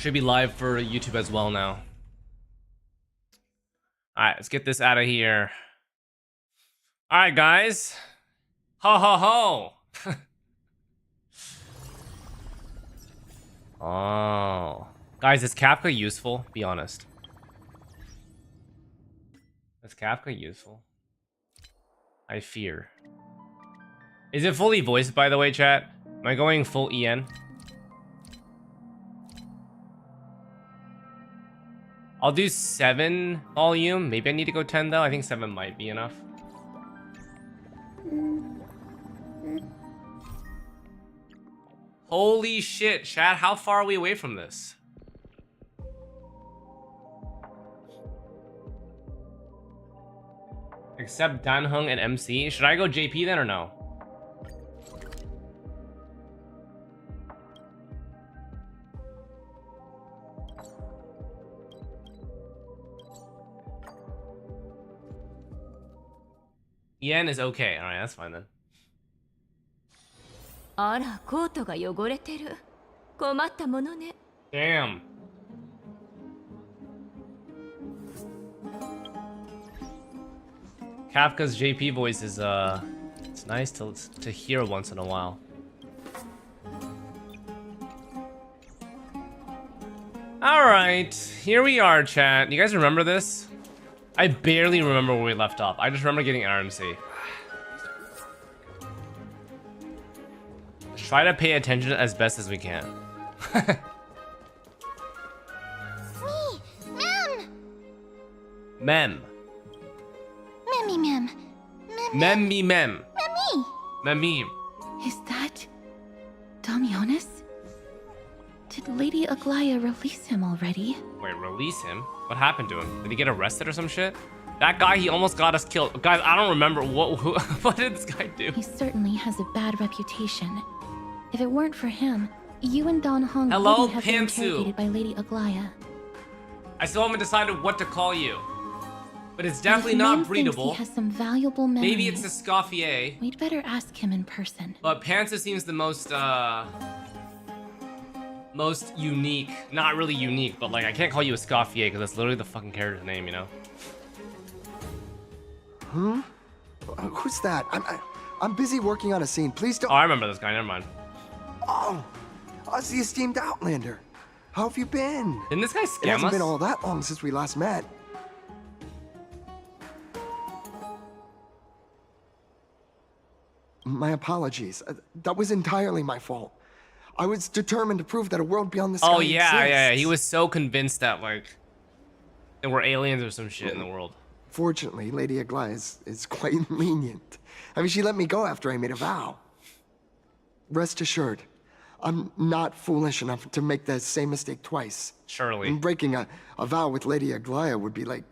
Should be live for YouTube as well now. Alright, let's get this out of here. Alright, guys. Ho ho ho! Oh. Guys, is Kafka useful? Be honest. Is Kafka useful? I fear. Is it fully voiced, by the way, chat? Am I going full EN? I'll do 7 volume. Maybe I need to go 10 though. I think 7 might be enough. Holy shit, chat. How far are we away from this? Except Danhung and MC. Should I go JP then or no? Yen is okay. Alright, that's fine then. あら、コートが汚れてる。困ったものね。Damn. Kafka's JP voice is it's nice to hear once in a while. All right, here we are, chat. You guys remember this? I barely remember where we left off. I just remember getting RMC. Let's try to pay attention as best as we can. Mem. Memmy mem. Memmy mem. Memmy. Memmy. Is that Damionis? Did Lady Aglaea release him already? Wait, release him? What happened to him? Did he get arrested or some shit? That guy, he almost got us killed. Guys, I don't remember what did this guy do? He certainly has a bad reputation. If it weren't for him, you and Don Hong Hello, wouldn't have been Pantsu. interrogated by Lady Aglaea. I still haven't decided what to call you. But it's If definitely Mem not thinks breedable. He has some valuable memories. Maybe it's a Scoffier. We'd better ask him in person. But Pantsu seems the most unique. Not really unique, but like I can't call you a Scoffier because that's literally the fucking character's name, you know? Who's that? I'm busy working on a scene. Please don't. Oh, I remember this guy, never mind. Oh, it's the esteemed Outlander. How have you been? Didn't this guy It scam hasn't us? been all that long since we last met. My apologies. That was entirely my fault. I was determined to prove that a world beyond the sky Oh yeah, exists. yeah. He was so convinced that like there were aliens or some shit in the world. Fortunately, Lady Aglaea is quite lenient. I mean, she let me go after I made a vow. Rest assured, I'm not foolish enough to make the same mistake twice. Surely. And breaking a vow with Lady Aglaea would be like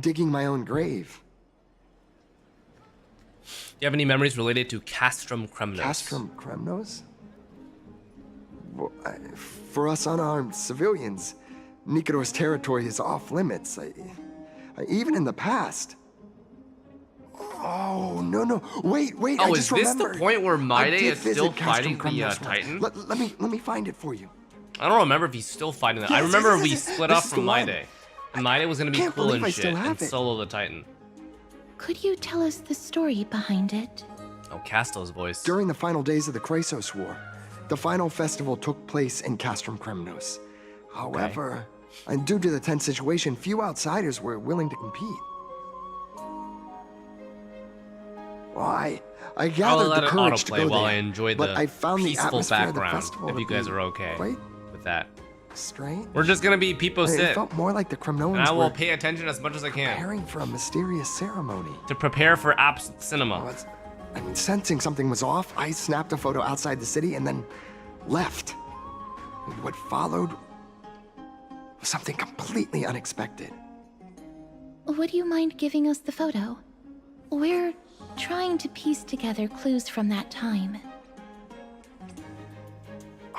digging my own grave. Do you have any memories related to Castrum Kremnos? Castrum Kremnos? Well, for us unarmed civilians, Nikodor's territory is off limits. Even in the past. Oh, no. Wait, Oh, I is just this remembered. the point where I Maide did is still visit Castrum fighting the Kremnos once. Titan? Let me find it for you. I don't remember if he's still fighting that. I Yes, remember yes, we yes, split this off is from the one. Maide. And Maide was gonna be Can't cool believe and I shit still and have it. solo the Titan. Could you tell us the story behind it? Oh, Castel's voice. During the final days of the Krasos War, the final festival took place in Castrum Kremnos. However, and due to the tense situation, few outsiders were willing to compete. Why? I I'll gathered let the it courage to autoplay go while there, I enjoy but the I found the peaceful atmosphere of the background. festival If you to guys be are okay quite with that. strange. We're just gonna be people It sit. felt more like the And Kremnoans I will were pay attention as much as I can preparing for a mysterious ceremony. to prepare for Apps Cinema. I mean, sensing something was off, I snapped a photo outside the city and then left. And what followed was something completely unexpected. Would you mind giving us the photo? We're trying to piece together clues from that time.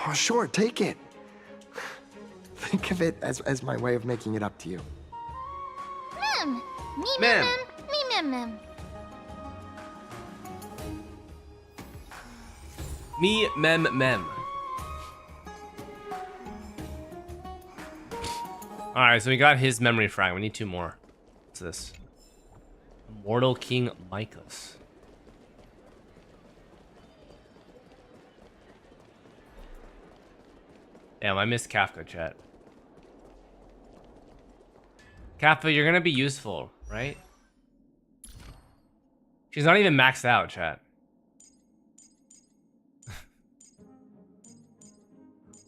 Oh, sure, take it. Think of it as my way of making it up to you. Mem! Me Mem. mem. Me mem mem. Alright, so we got his memory frag. We need 2 more. What's this? Immortal King Mycos. Damn, I missed Kafka, chat. Kafka, you're gonna be useful, right? She's not even maxed out, chat.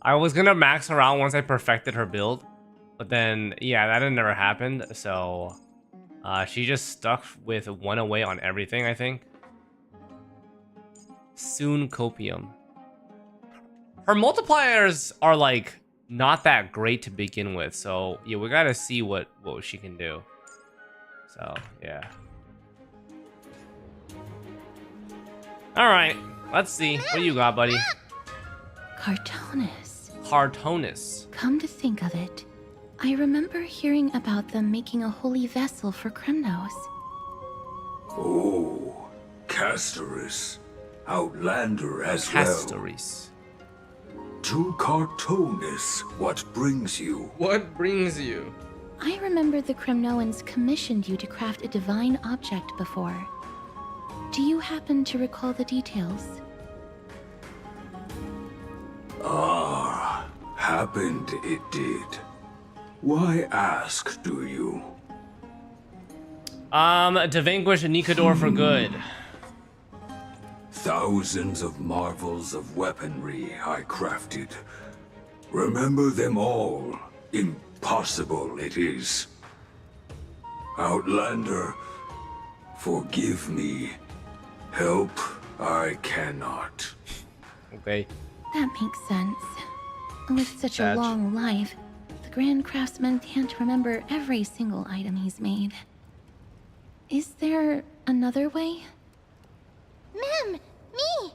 I was gonna max her out once I perfected her build, but then, yeah, that had never happened, so... she just stuck with 1 away on everything, I think. Soon Copium. Her multipliers are, like, not that great to begin with, so, yeah, we gotta see what she can do. So, yeah. Alright, let's see. What do you got, buddy? Cartonis. Cartonis. Come to think of it, I remember hearing about them making a holy vessel for Kremnos. Oh, Castoris. Outlander as Castoris. well. To Cartonis, what brings you? What brings you? I remember the Kremnoans commissioned you to craft a divine object before. Do you happen to recall the details? Ah, happened it did. Why ask, do you? To vanquish Nikador for good. Thousands of marvels of weaponry I crafted. Remember them all. Impossible it is. Outlander, forgive me. Help I cannot. Okay. That makes sense. With such a long life, the Grand Craftsman can't remember every single item he's made. Is there another way? Mem, me!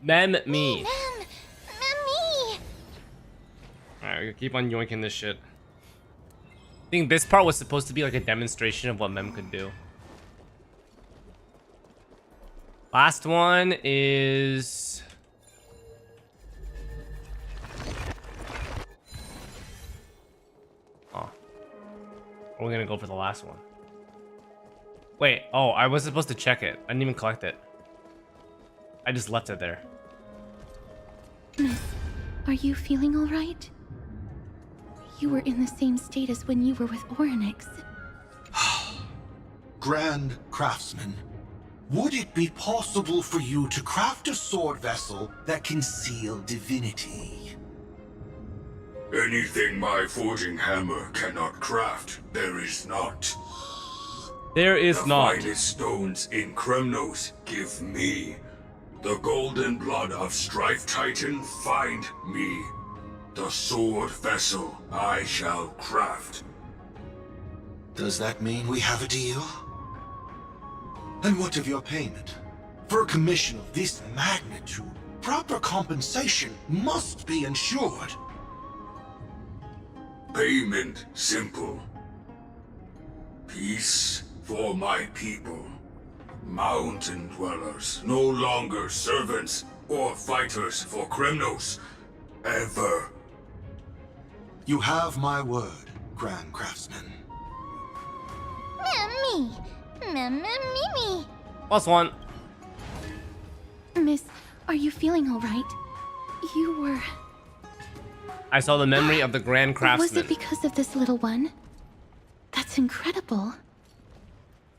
Mem me. Me! Alright, we keep on yoinking this shit. I think this part was supposed to be like a demonstration of what Mem could do. Last one is... Oh. We're gonna go for the last one. Wait, oh, I was supposed to check it. I didn't even collect it. I just left it there. Miss, are you feeling all right? You were in the same state as when you were with Orynyx. Grand Craftsman, would it be possible for you to craft a sword vessel that can seal divinity? Anything my forging hammer cannot craft, there is not. There is The not. finest stones in Kremnos give me. The golden blood of Strife Titan find me. The sword vessel I shall craft. Does that mean we have a deal? And what of your payment? For a commission of this magnitude, proper compensation must be ensured. Payment simple. Peace for my people. Mountain dwellers, no longer servants or fighters for Kremnos. Ever. You have my word, Grand Craftsman. Me. Plus one. Miss, are you feeling all right? You were... I saw the memory of the Grand Craftsman. Was it because of this little one? That's incredible.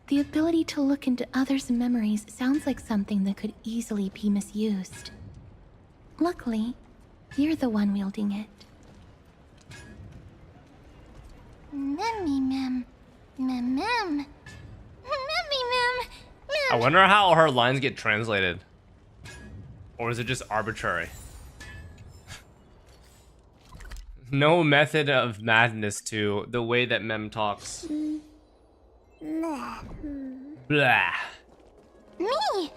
The ability to look into others' memories sounds like something that could easily be misused. Luckily, you're the one wielding it. Mem. I wonder how her lines get translated. Or is it just arbitrary? No method of madness to the way that Mem talks. Blah. Me.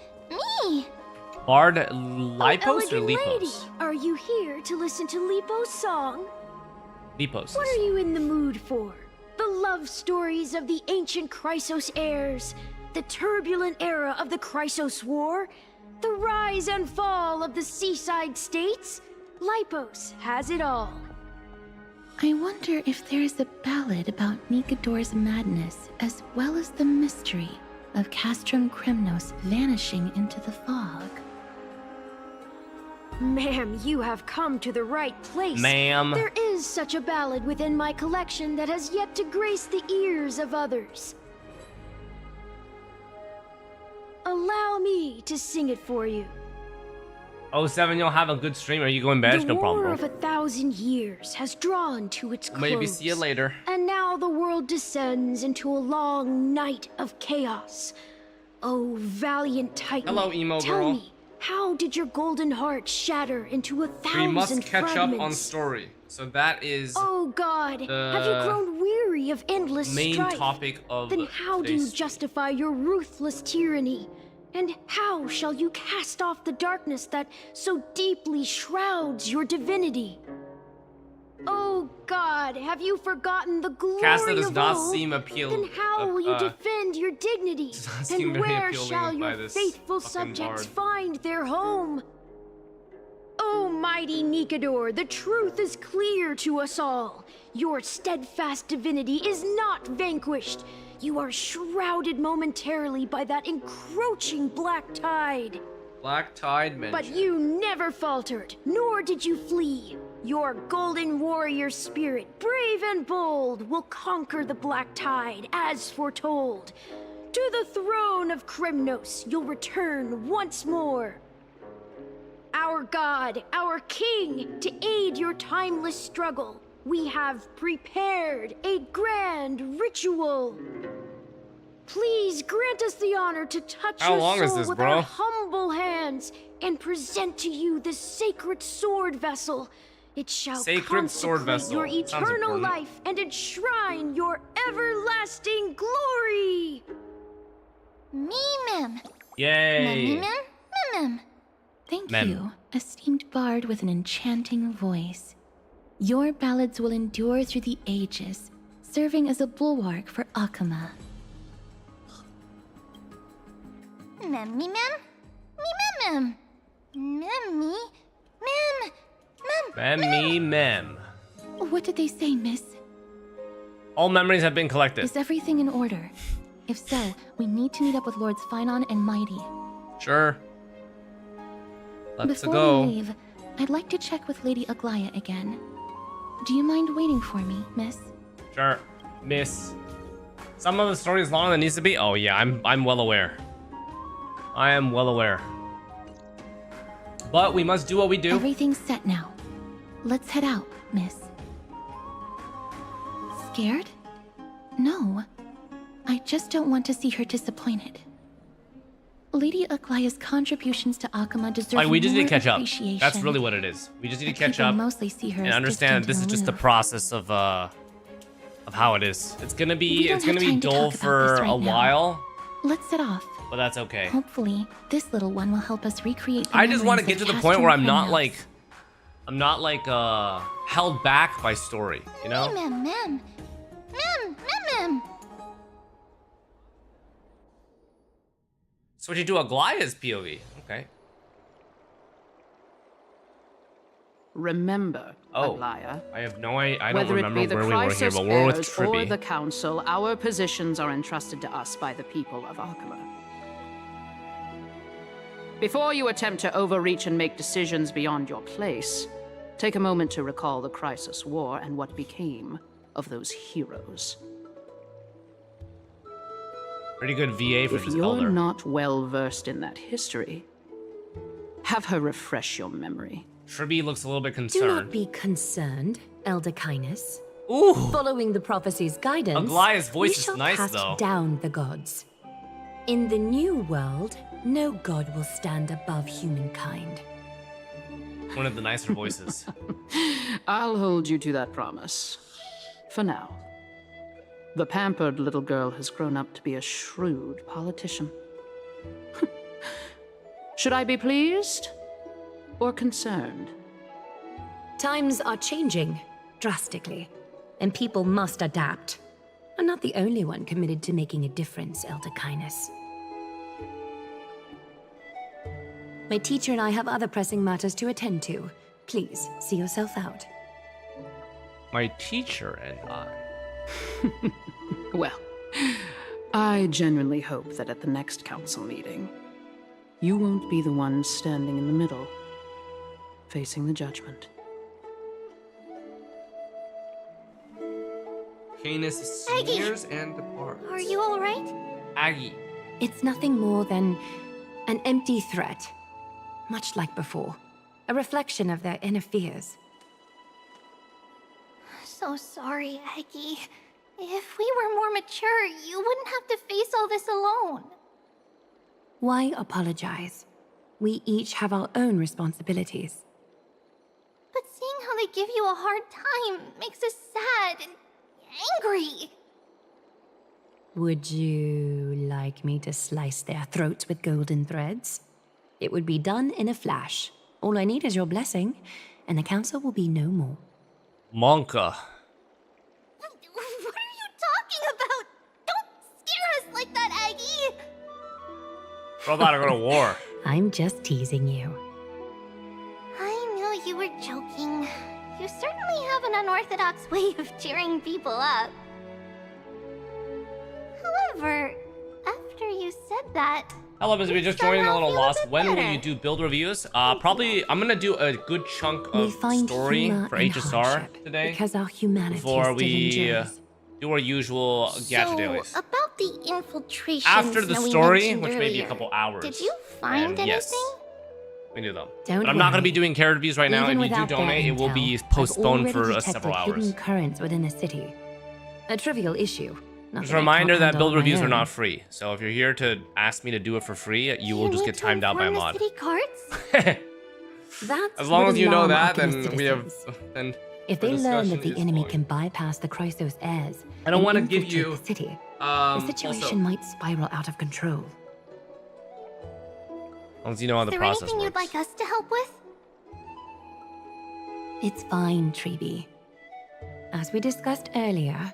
Bard Lipos or Elegant lady, Lipos? are you here to listen to Lipo's song? Lipos. What are you in the mood for? The love stories of the ancient Chrysos heirs, the turbulent era of the Chrysos War, the rise and fall of the seaside states? Lipos has it all. I wonder if there is a ballad about Nikodor's madness as well as the mystery of Castrum Kremnos vanishing into the fog. Ma'am, you have come to the right place. Ma'am. There is such a ballad within my collection that has yet to grace the ears of others. Allow me to sing it for you. Oh, 7, you'll have a good stream. Are you going bad? No problem, The bro. War of 1,000 Years has drawn to its close. Maybe see you later. And now the world descends into a long night of chaos. Oh, valiant Titan. Hello, emo Tell girl. me, how did your golden heart shatter into 1,000 We must catch fragments? up on story. So that is Oh God, have you grown weary of endless main strife? topic of Then how do you today's justify your ruthless tyranny? And how shall you cast off the darkness that so deeply shrouds your divinity? Oh God, have you forgotten the glory Casta does of not old? seem appealing. Then how will you defend your dignity? does not seem And very where appealing shall by your this faithful fucking subjects bard. find their home? Oh, mighty Nikodor, the truth is clear to us all. Your steadfast divinity is not vanquished. You are shrouded momentarily by that encroaching black tide. Black Tide mention. But you never faltered, nor did you flee. Your golden warrior spirit, brave and bold, will conquer the black tide as foretold. To the throne of Kremnos you'll return once more. Our God, our King, to aid your timeless struggle, we have prepared a grand ritual. Please grant us the honor to touch How your long soul is this, with bro? our humble hands and present to you this sacred sword vessel. It shall Sacred sword consecrate vessel. your Sounds eternal important. life and enshrine your everlasting glory. Me, mem. Yay. Mem, mem. Thank Mem. you, esteemed bard with an enchanting voice. Your ballads will endure through the ages, serving as a bulwark for Akama. Mem, me, mem. Me, mem. Mem, me. Mem. Mem. What did they say, miss? All memories have been collected. Is everything in order? If so, we need to meet up with Lords Finon and Mighty. Sure. Let's Before go. we leave, I'd like to check with Lady Aglaea again. Do you mind waiting for me, miss? Sure. Miss. Some of the story is longer than it needs to be. Oh yeah, I'm well aware. I am well aware. But we must do what we do. Everything's set now. Let's head out, miss. Scared? No. I just don't want to see her disappointed. Lady Aglaea's contributions to Akama deserve Like, we just need more to catch up. appreciation. That's really what it is. We just need to catch People up mostly see her and as understand that this is distant just the and aloof. process of how it is. It's gonna We be don't have time to dull talk about this for right a now. while, Let's set off. but that's okay. Hopefully, this little one will help us recreate the I just want to memories get to of the point where I'm not Castrum like held back by story, you know? Mem. Switching to Aglaea's POV. Okay. Remember, Oh. Aglaea, I have no idea. I don't whether it remember be the where we were here, Crisis but we're with heirs or Trippy. the Council, our positions are entrusted to us by the people of Akama. Before you attempt to overreach and make decisions beyond your place, take a moment to recall the Crisis War and what became of those heroes. Pretty good VA for If this you're elder. not well versed in that history, have her refresh your memory. Trippy looks a little bit Do not concerned. be concerned, Elder Caenis. Ooh! Following the prophecy's guidance, Aglaea's voice we is shall nice, cast though. down the gods. In the new world, no god will stand above humankind. One of the nicer voices. I'll hold you to that promise. For now. The pampered little girl has grown up to be a shrewd politician. Should I be pleased or concerned? Times are changing drastically, and people must adapt. I'm not the only one committed to making a difference, Elder Caenis. My teacher and I have other pressing matters to attend to. Please, see yourself out. My teacher and I. Well, I genuinely hope that at the next council meeting, you won't be the one standing in the middle, facing the judgment. Caenis sneers and departs. Are you alright? Aggie. It's nothing more than an empty threat. Much like before. A reflection of their inner fears. So sorry, Aggie. If we were more mature, you wouldn't have to face all this alone. Why apologize? We each have our own responsibilities. But seeing how they give you a hard time makes us sad and angry. Would you like me to slice their throats with golden threads? It would be done in a flash. All I need is your blessing, and the council will be no more. Monka. What are you talking about? Don't scare us like that, Aggie! We're about to go to war. I'm just teasing you. I knew you were joking. You certainly have an unorthodox way of cheering people up. However, after you said that... Hello, Mr. B, just joining a little lost. When will better. you do build reviews? Probably, I'm gonna do a good chunk We of find story humor for in HSR hardship today because our humanity before still we endures. do our usual gacha So, dailies. about the infiltration After the that we story, mentioned which may be a earlier, couple hours. Did you find And anything? yes, we do them. Don't But I'm not gonna worry. be doing character reviews right now. Even If you do without their donate, it will intel, be I've postponed already for detected several hidden hours. currents within a city. A trivial issue. Not Just that a I reminder can't that handle build on my reviews are own. not free. So if you're here to ask me to do it for free, you will You just need get to timed out by a inform mod. the city guards? That's As long what as you know alarm that, then Arcanist we have. citizens. Then If the they learn that discussion the is enemy flowing. can bypass the Chrysos heirs, I don't and want to give infiltrate you. the city, the situation Also, might spiral out of control. as long as you know how the Is there process anything you'd works. like us to help with? It's fine, Treeby. As we discussed earlier,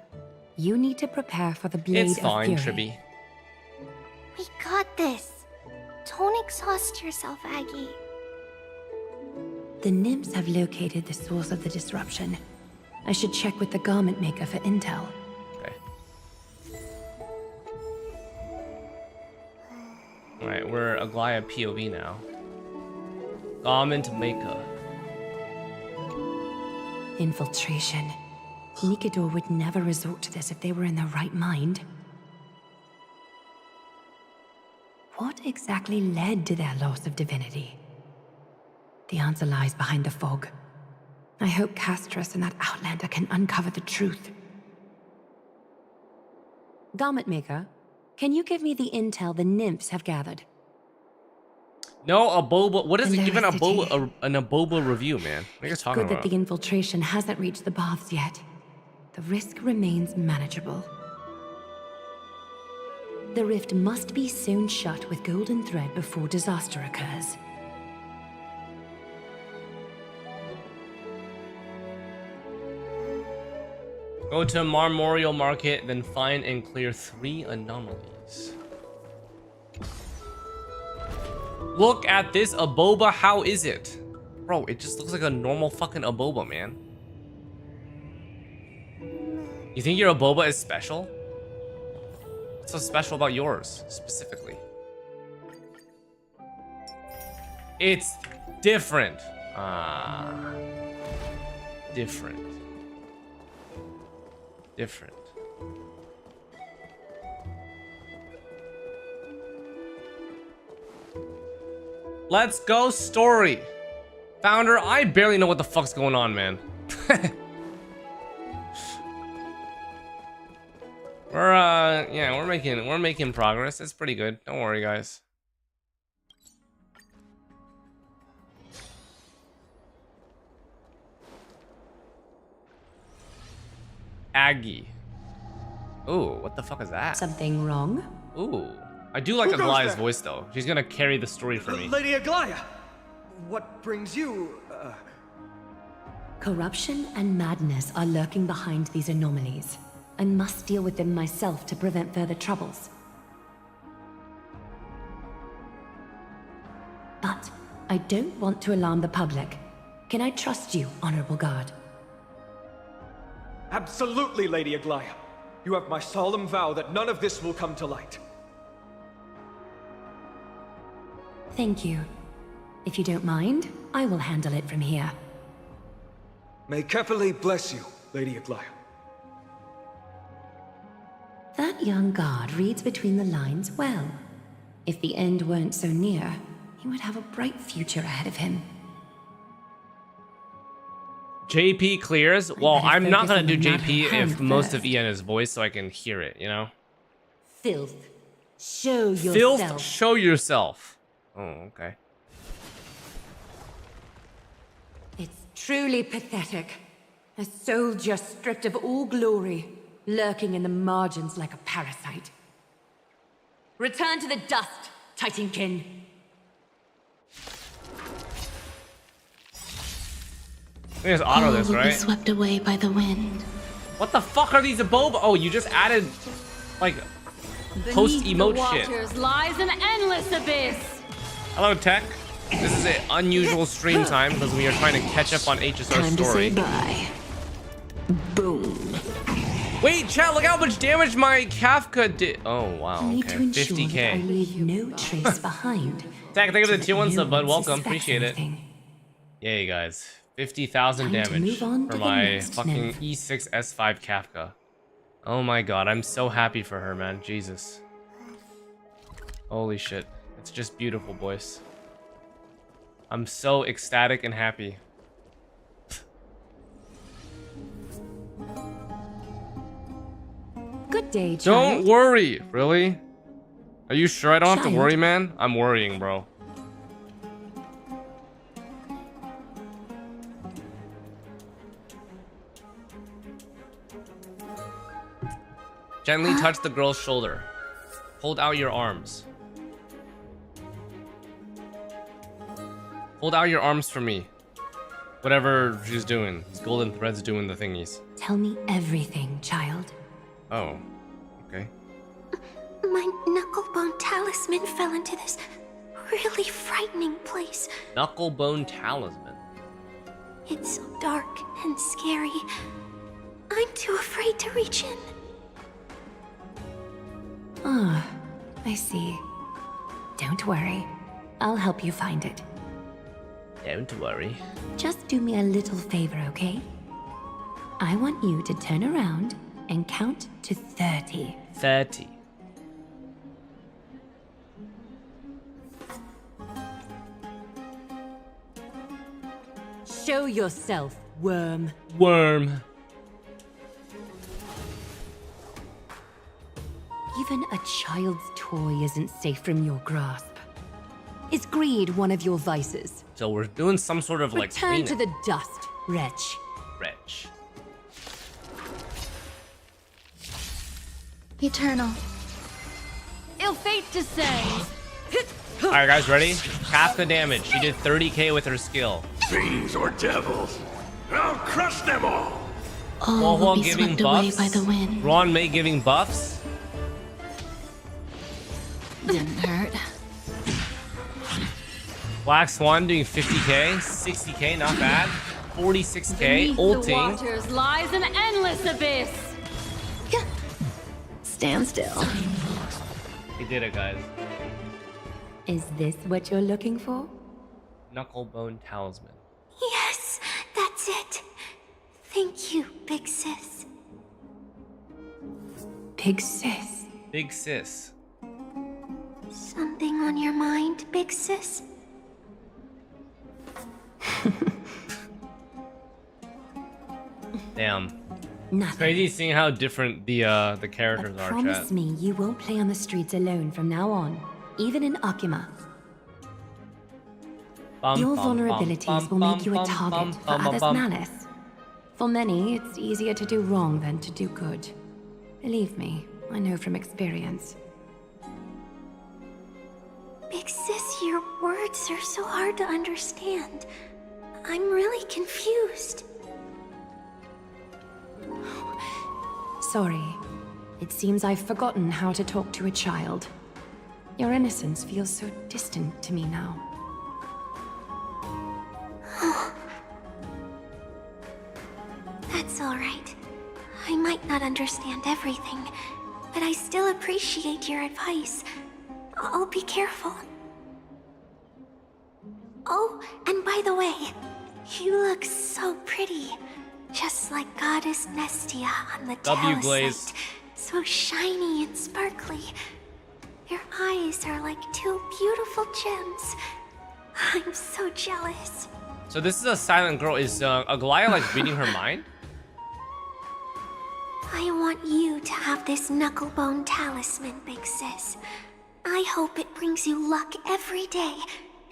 you need to prepare for the Blade It's of fine, Fury. Tribby. We got this. Don't exhaust yourself, Aggie. The nymphs have located the source of the disruption. I should check with the garment maker for intel. Okay. Alright, we're Aglaea POV now. Garment maker. Infiltration. Nikador would never resort to this if they were in their right mind. What exactly led to their loss of divinity? The answer lies behind the fog. I hope Castrum and that Outlander can uncover the truth. Garment Maker, can you give me the intel the nymphs have gathered? No, a boba. What is it? Hello, Even a boba, City. an aboba review, man. What are you talking Good that about? the infiltration hasn't reached the baths yet. The risk remains manageable. The rift must be sewn shut with golden thread before disaster occurs. Go to Marmorial Market, then find and clear 3 anomalies. Look at this aboba. How is it? Bro, it just looks like a normal fucking aboba, man. You think your aboba is special? What's so special about yours, specifically? It's different. Different. Different. Let's go story. Founder, I barely know what the fuck's going on, man. Yeah, we're making progress. It's pretty good. Don't worry, guys. Aggie. Ooh, what the fuck is that? Something wrong? Ooh. I do like Who goes Aglaea's there? voice, though. She's gonna carry the story for me. Lady Aglaea! What brings you, Corruption and madness are lurking behind these anomalies. I must deal with them myself to prevent further troubles. But I don't want to alarm the public. Can I trust you, Honorable Guard? Absolutely, Lady Aglaea. You have my solemn vow that none of this will come to light. Thank you. If you don't mind, I will handle it from here. May Kepele bless you, Lady Aglaea. That young guard reads between the lines well. If the end weren't so near, he would have a bright future ahead of him. JP clears. Well, better I'm not focus gonna on do the JP map hand if most of first. Ian is voiced so I can hear it, you know? Filth. Show yourself. Filth, show yourself. Oh, okay. It's truly pathetic. A soldier stripped of all glory, lurking in the margins like a parasite. Return to the dust, Titankin. Let me just auto this, All will be right? swept away by the wind. What the fuck are these aboba? Oh, you just added, like, post-emote shit. Lies an endless abyss. Hello, Tech. This is an unusual stream time because we are trying to catch up on HSR Time story. to say bye. Boom. Wait, chat, look how much damage my Kafka did. Oh, wow, I need okay. to ensure that I 50k. leave no trace behind. Tech, thank you for the so tier 1 that sub, no bud. one Welcome. suspects Appreciate it. anything. Yay, guys. 50,000 Time to damage move on for to the my next fucking nymph. E6 S5 Kafka. Oh my god, I'm so happy for her, man. Jesus. Holy shit. It's just beautiful, boys. I'm so ecstatic and happy. Good day, Don't child. worry. Really? Are you sure I don't have to Child. worry, man? I'm worrying, bro. Gently touch the girl's shoulder. Hold out your arms. Hold out your arms for me. Whatever she's doing. This golden thread's doing the thingies. Tell me everything, child. Oh. Okay. My knucklebone talisman fell into this really frightening place. Knucklebone talisman. It's so dark and scary. I'm too afraid to reach in. Ah, I see. Don't worry. I'll help you find it. Don't worry. Just do me a little favor, okay? I want you to turn around and count to 30. 30. Show yourself, worm. Worm. Even a child's toy isn't safe from your grasp. Is greed one of your vices? So we're doing some sort of like Return to cleanup. the dust, wretch. Wretch. Eternal. Ill fate to say. Alright guys, ready? Kafka damage. She did 30k with her skill. Fiends or devils, I'll crush them all! All will Huo be giving swept away buffs. by the wind. Ron May giving buffs. Didn't hurt. Black Swan doing 50k, 60k, not bad. 46k, Beneath the ulting. waters lies an endless abyss. Stand still. He did it, guys. Is this what you're looking for? Knucklebone talisman. Yes, that's it. Thank you, big sis. Big sis. Big sis. Something on your mind, big sis? Damn. Nothing. Crazy seeing how different the characters But are, promise chat. me you won't play on the streets alone from now on, even in Akima. Bum, Your bum, vulnerabilities bum, will make you a bum, target bum, for bum, others' bum. malice. For many, it's easier to do wrong than to do good. Believe me, I know from experience. Big sis, your words are so hard to understand. I'm really confused. Sorry. It seems I've forgotten how to talk to a child. Your innocence feels so distant to me now. That's all right. I might not understand everything, but I still appreciate your advice. I'll be careful. Oh, and by the way, you look so pretty. Just like Goddess Nestia on the W Tau Glaze. site. So shiny and sparkly. Your eyes are like two beautiful gems. I'm so jealous. So this is a silent girl. Is Aglaea like reading her mind? I want you to have this knucklebone talisman, big sis. I hope it brings you luck every day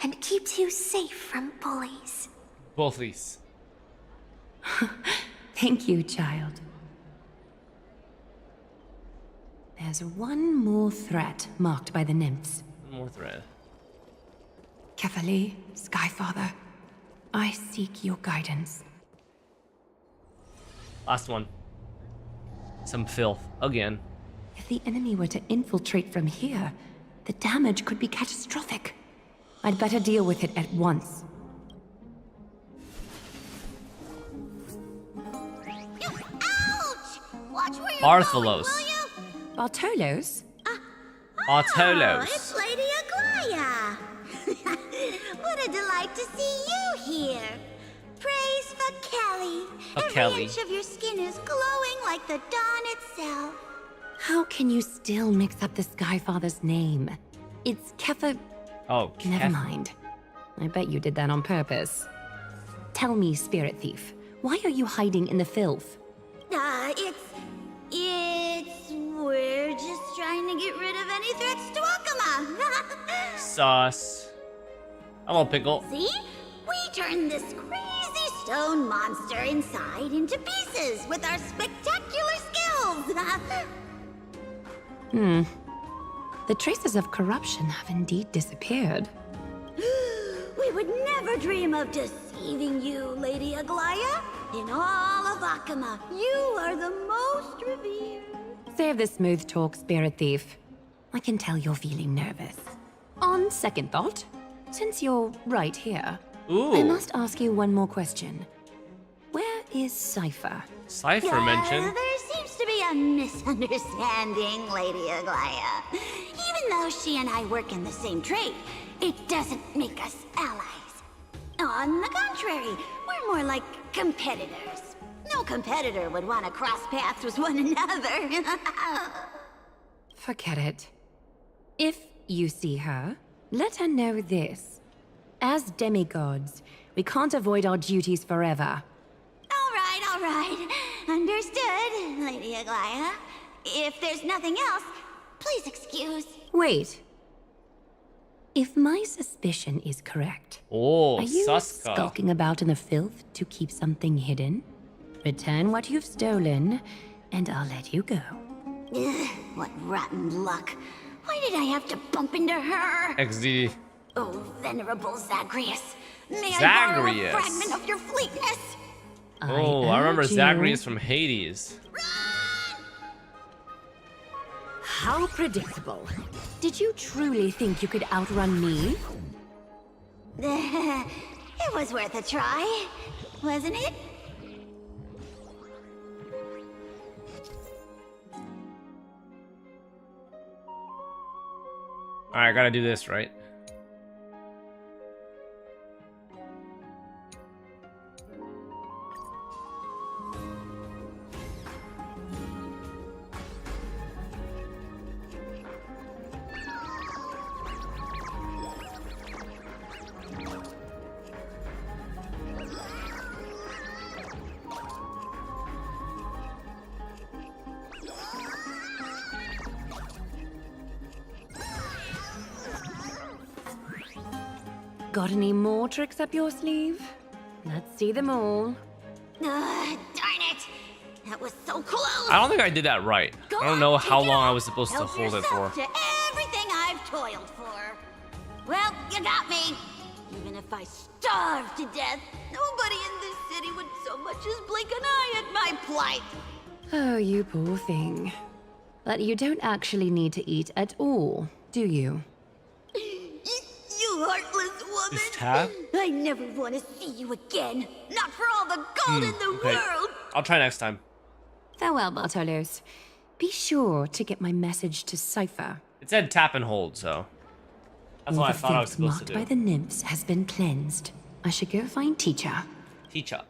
and keeps you safe from bullies. Bullies. Thank you, child. There's one more threat marked by the nymphs. One more thread. Kefali, Skyfather, I seek your guidance. Last one. Some filth. Again. If the enemy were to infiltrate from here, the damage could be catastrophic. I'd better deal with it at once. Ouch! Watch where you're Bartholos. going, will you? Bartolos? Bartolos. It's Lady Aglaea. What a delight to see you here. Praise for Kelly. For Every Kelly. inch of your skin is glowing like the dawn itself. How can you still mix up the Skyfather's name? It's Kefa... Oh, Never Kef- mind. I bet you did that on purpose. Tell me, Spirit Thief, why are you hiding in the filth? We're just trying to get rid of any threats to Akama. Sauce. Hello, Pickle. See? We turned this crazy stone monster inside into pieces with our spectacular skills. The traces of corruption have indeed disappeared. We would never dream of deceiving you, Lady Aglaea. In all of Akama, you are the most revered. Save the smooth talk, Spirit Thief. I can tell you're feeling nervous. On second thought, since you're right here, Ooh. I must ask you one more question. Where is Cypher? Cypher mentioned. There seems to be a misunderstanding, Lady Aglaea. Even though she and I work in the same trade, it doesn't make us allies. On the contrary, we're more like competitors. No competitor would want to cross paths with one another. Forget it. If you see her, let her know this. As demigods, we can't avoid our duties forever. All right. Understood, Lady Aglaea. If there's nothing else, please excuse. Wait. If my suspicion is correct, Oh, are you Suska. skulking about in the filth to keep something hidden? Return what you've stolen, and I'll let you go. Ugh, what rotten luck. Why did I have to bump into her? XD. Oh, venerable Zagreus. May I borrow a Zagreus. fragment of your fleetness? Oh, I remember urge you- Zagreus from Hades. How predictable. Did you truly think you could outrun me? It was worth a try, wasn't it? Alright, I gotta do this, right? Got any more tricks up your sleeve? Let's see them all. Darn it! That was so close! I don't think I did that right. Go I don't on, know take how it long I off. was supposed to Help hold it for. yourself to everything I've toiled for. Well, you got me. Even if I starve to death, nobody in this city would so much as blink an eye at my plight. Oh, you poor thing. But you don't actually need to eat at all, do you? You heartless woman! Just tab? I never want to see you again. Not for all the gold in the Okay. world. I'll try next time. Farewell, Bartolos. Be sure to get my message to Cypher. It said tap and hold, so that's All what I the thought I was filth supposed to marked do. by the nymphs has been cleansed. I should go find Teacher. Teacher.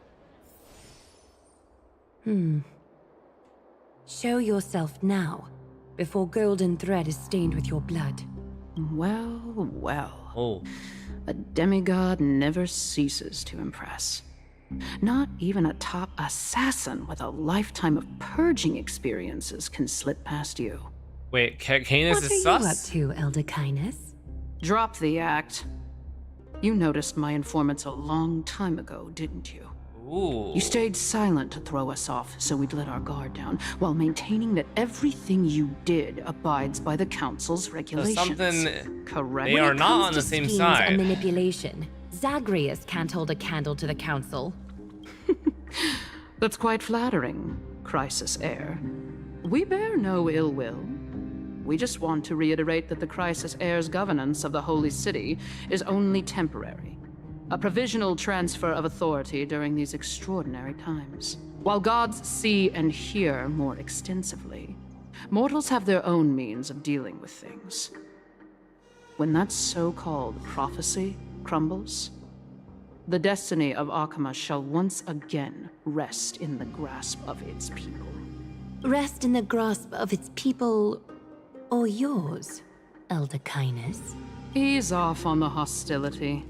Show yourself now, before golden thread is stained with your blood. Well, well. Oh. A demigod never ceases to impress. Not even a top assassin with a lifetime of purging experiences can slip past you. Wait, Caenis What are is you up sus? to, Elder Caenis? Drop the act. You noticed my informants a long time ago, didn't you? Ooh. You stayed silent to throw us off so we'd let our guard down, while maintaining that everything you did abides by the Council's regulations. something- Correct? They When are it not comes on the to same schemes side. and manipulation, Zagreus can't hold a candle to the Council. That's quite flattering, Crisis Heir. We bear no ill will. We just want to reiterate that the Crisis Heir's governance of the Holy City is only temporary. A provisional transfer of authority during these extraordinary times. While gods see and hear more extensively, mortals have their own means of dealing with things. When that so-called prophecy crumbles, the destiny of Akama shall once again rest in the grasp of its people. Rest in the grasp of its people, or yours, Elder Caenis. Ease off on the hostility.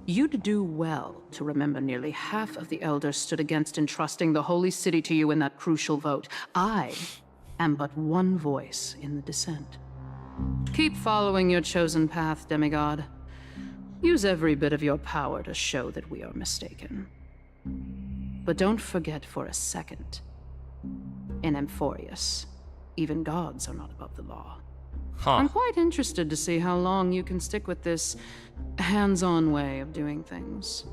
You'd do well to remember nearly half of the elders stood against entrusting the Holy City to you in that crucial vote. I am but one voice in the dissent. Keep following your chosen path, demigod. Use every bit of your power to show that we are mistaken. But don't forget for a second, in Amphorius, even gods are not above the law. Huh. I'm quite interested to see how long you can stick with this hands-on way of doing things.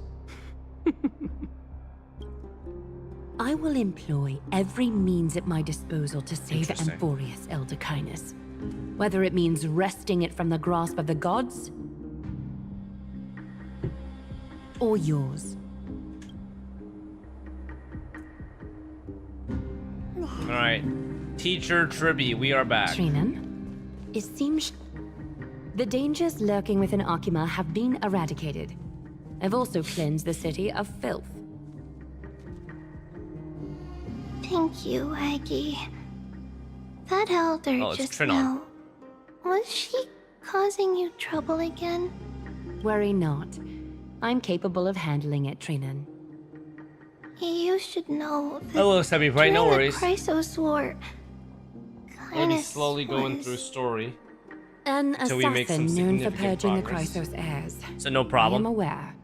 I will employ every means at my disposal to save Interesting. Amphorius, Elder Caenis. Whether it means wresting it from the grasp of the gods, or yours. Alright. Teacher Tribby, we are back. Trinan, it seems the dangers lurking within Akima have been eradicated. I've also cleansed the city of filth. Thank you, Aggie. That elder Oh, it's just Trinon. now. Was she causing you trouble again? Worry not. I'm capable of handling it, Trinan. You should know that Hello, Sebby Bright, no during worries. the Chrysos War, Already Caenis slowly going was- through story. An Till we make some assassin known for significant purging progress. the Chrysos heirs. So no I am problem. aware.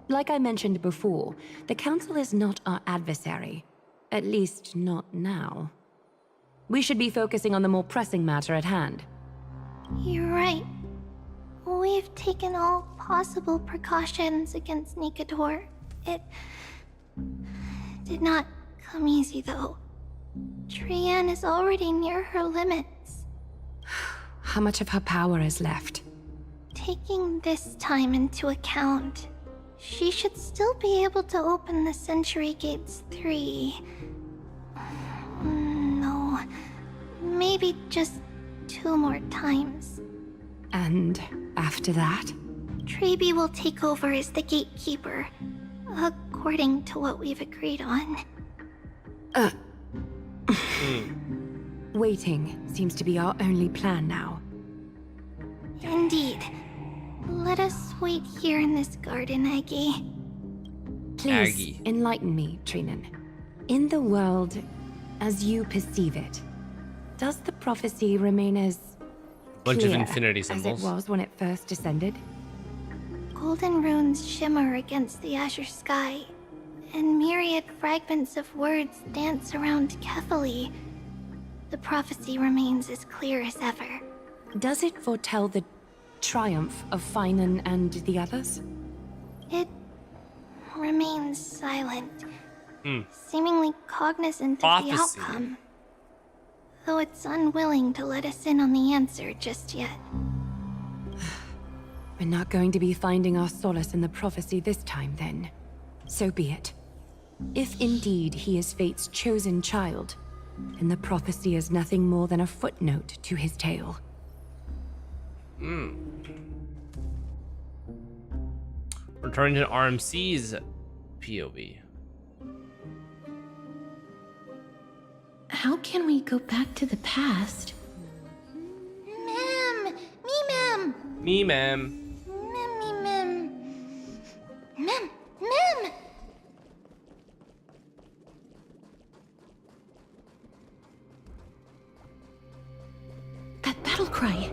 Like I mentioned before, the Council is not our adversary. At least, not now. We should be focusing on the more pressing matter at hand. You're right. We've taken all possible precautions against Nikador. It did not come easy, though. Trian is already near her limits. How much of her power is left? Taking this time into account, she should still be able to open the Century Gates 3. No, maybe just 2 more times. And after that? Trebi will take over as the gatekeeper, according to what we've agreed on. Waiting seems to be our only plan now. Indeed. Let us wait here in this garden, Aggie. Please Aggie. enlighten me, Trinan. In the world as you perceive it, does the prophecy remain as Bunch of clear infinity as symbols. it was when it first descended? Golden runes shimmer against the azure sky, and myriad fragments of words dance around Kefali. The prophecy remains as clear as ever. Does it foretell the triumph of Finan and the others? It remains silent, seemingly cognizant of the Prophecy. outcome, though it's unwilling to let us in on the answer just yet. We're not going to be finding our solace in the prophecy this time, then. So be it. If indeed he is fate's chosen child, then the prophecy is nothing more than a footnote to his tale. Returning to RMC's POV. How can we go back to the past? Ma'am! Me, ma'am! Me, ma'am. Ma'am, ma'am. Ma'am, ma'am! That battle cry.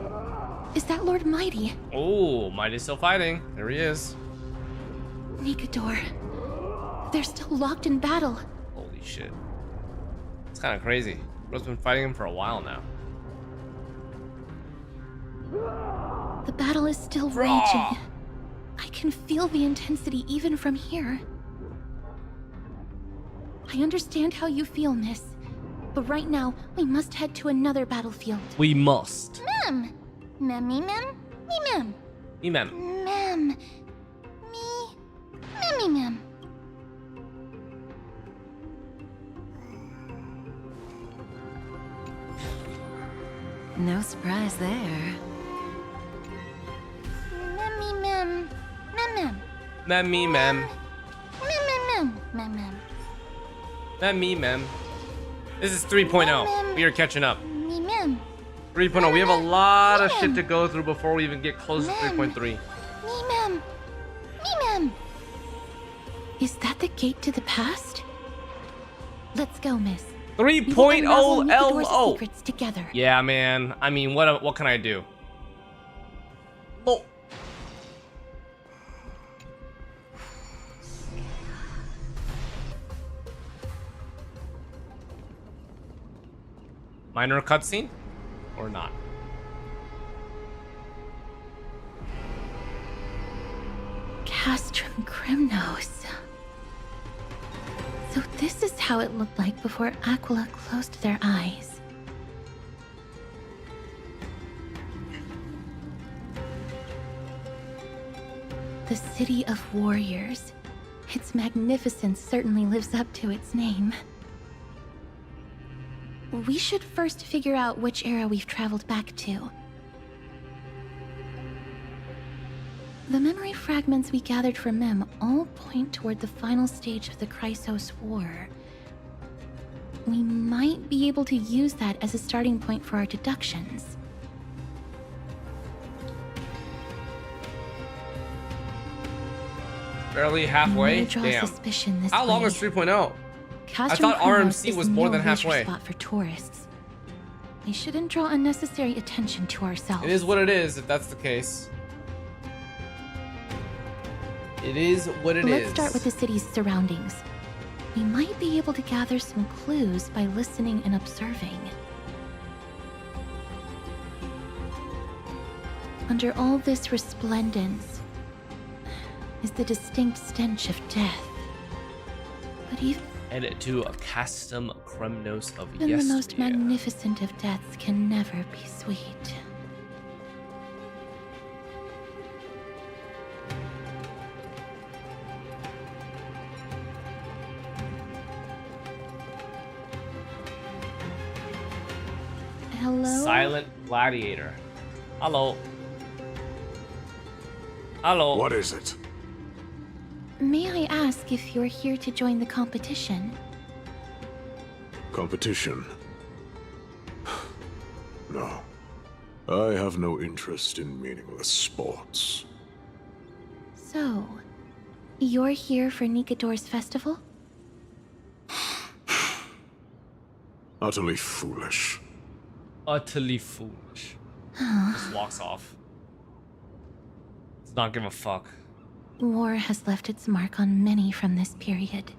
Is that Lord Mighty? Oh, Mighty's still fighting. There he is. Nigador. They're still locked in battle. Holy shit. It's kind of crazy. Bro's been fighting him for a while now. The battle is still raging. I can feel the intensity even from here. I understand how you feel, miss. But right now, we must head to another battlefield. We must. Ma'am! Ma'am, me, ma'am? Me, ma'am. Me, ma'am. Ma'am. Me. Ma'am, me, ma'am. No surprise there. Ma'am, me, ma'am. Ma'am, ma'am. Ma'am, me, ma'am. Ma'am, ma'am, ma'am. Ma'am, Ma'am, me, ma'am. This is 3.0. We are catching up. me, ma'am. 3.0. We have a lot of shit to go through before we even get close to 3.3. Me, ma'am. Me, ma'am. Is that the gate to the past? Let's go, miss. 3.0 LO. Secrets together. Yeah, man. I mean, what can I do? Oh. Minor cutscene? Or not? Castrum Kremnos. So this is how it looked like before Aglaea closed their eyes. The city of warriors. Its magnificence certainly lives up to its name. We should first figure out which era we've traveled back to. The memory fragments we gathered from Mem all point toward the final stage of the Chrysos War. We might be able to use that as a starting point for our deductions. Barely halfway? We may draw Damn. suspicion this How long way. is 3.0? Castrum thought Kremnos RMC is was more no than leisure halfway. spot for tourists. We shouldn't draw unnecessary attention to ourselves. It is what it is, if that's the case. It is what it is. Let's start with the city's surroundings. We might be able to gather some clues by listening and observing. Under all this resplendence is the distinct stench of death. But even Head to a custom Kremnos of the most yesteryear. magnificent of deaths can never be sweet. Hello? Silent Gladiator. Hello. Hello. What is it? May I ask if you're here to join the competition? Competition? No. I have no interest in meaningless sports. So, you're here for Nigador's festival? Utterly foolish. Utterly foolish. Just walks off. Does not give a fuck. War has left its mark on many from this period.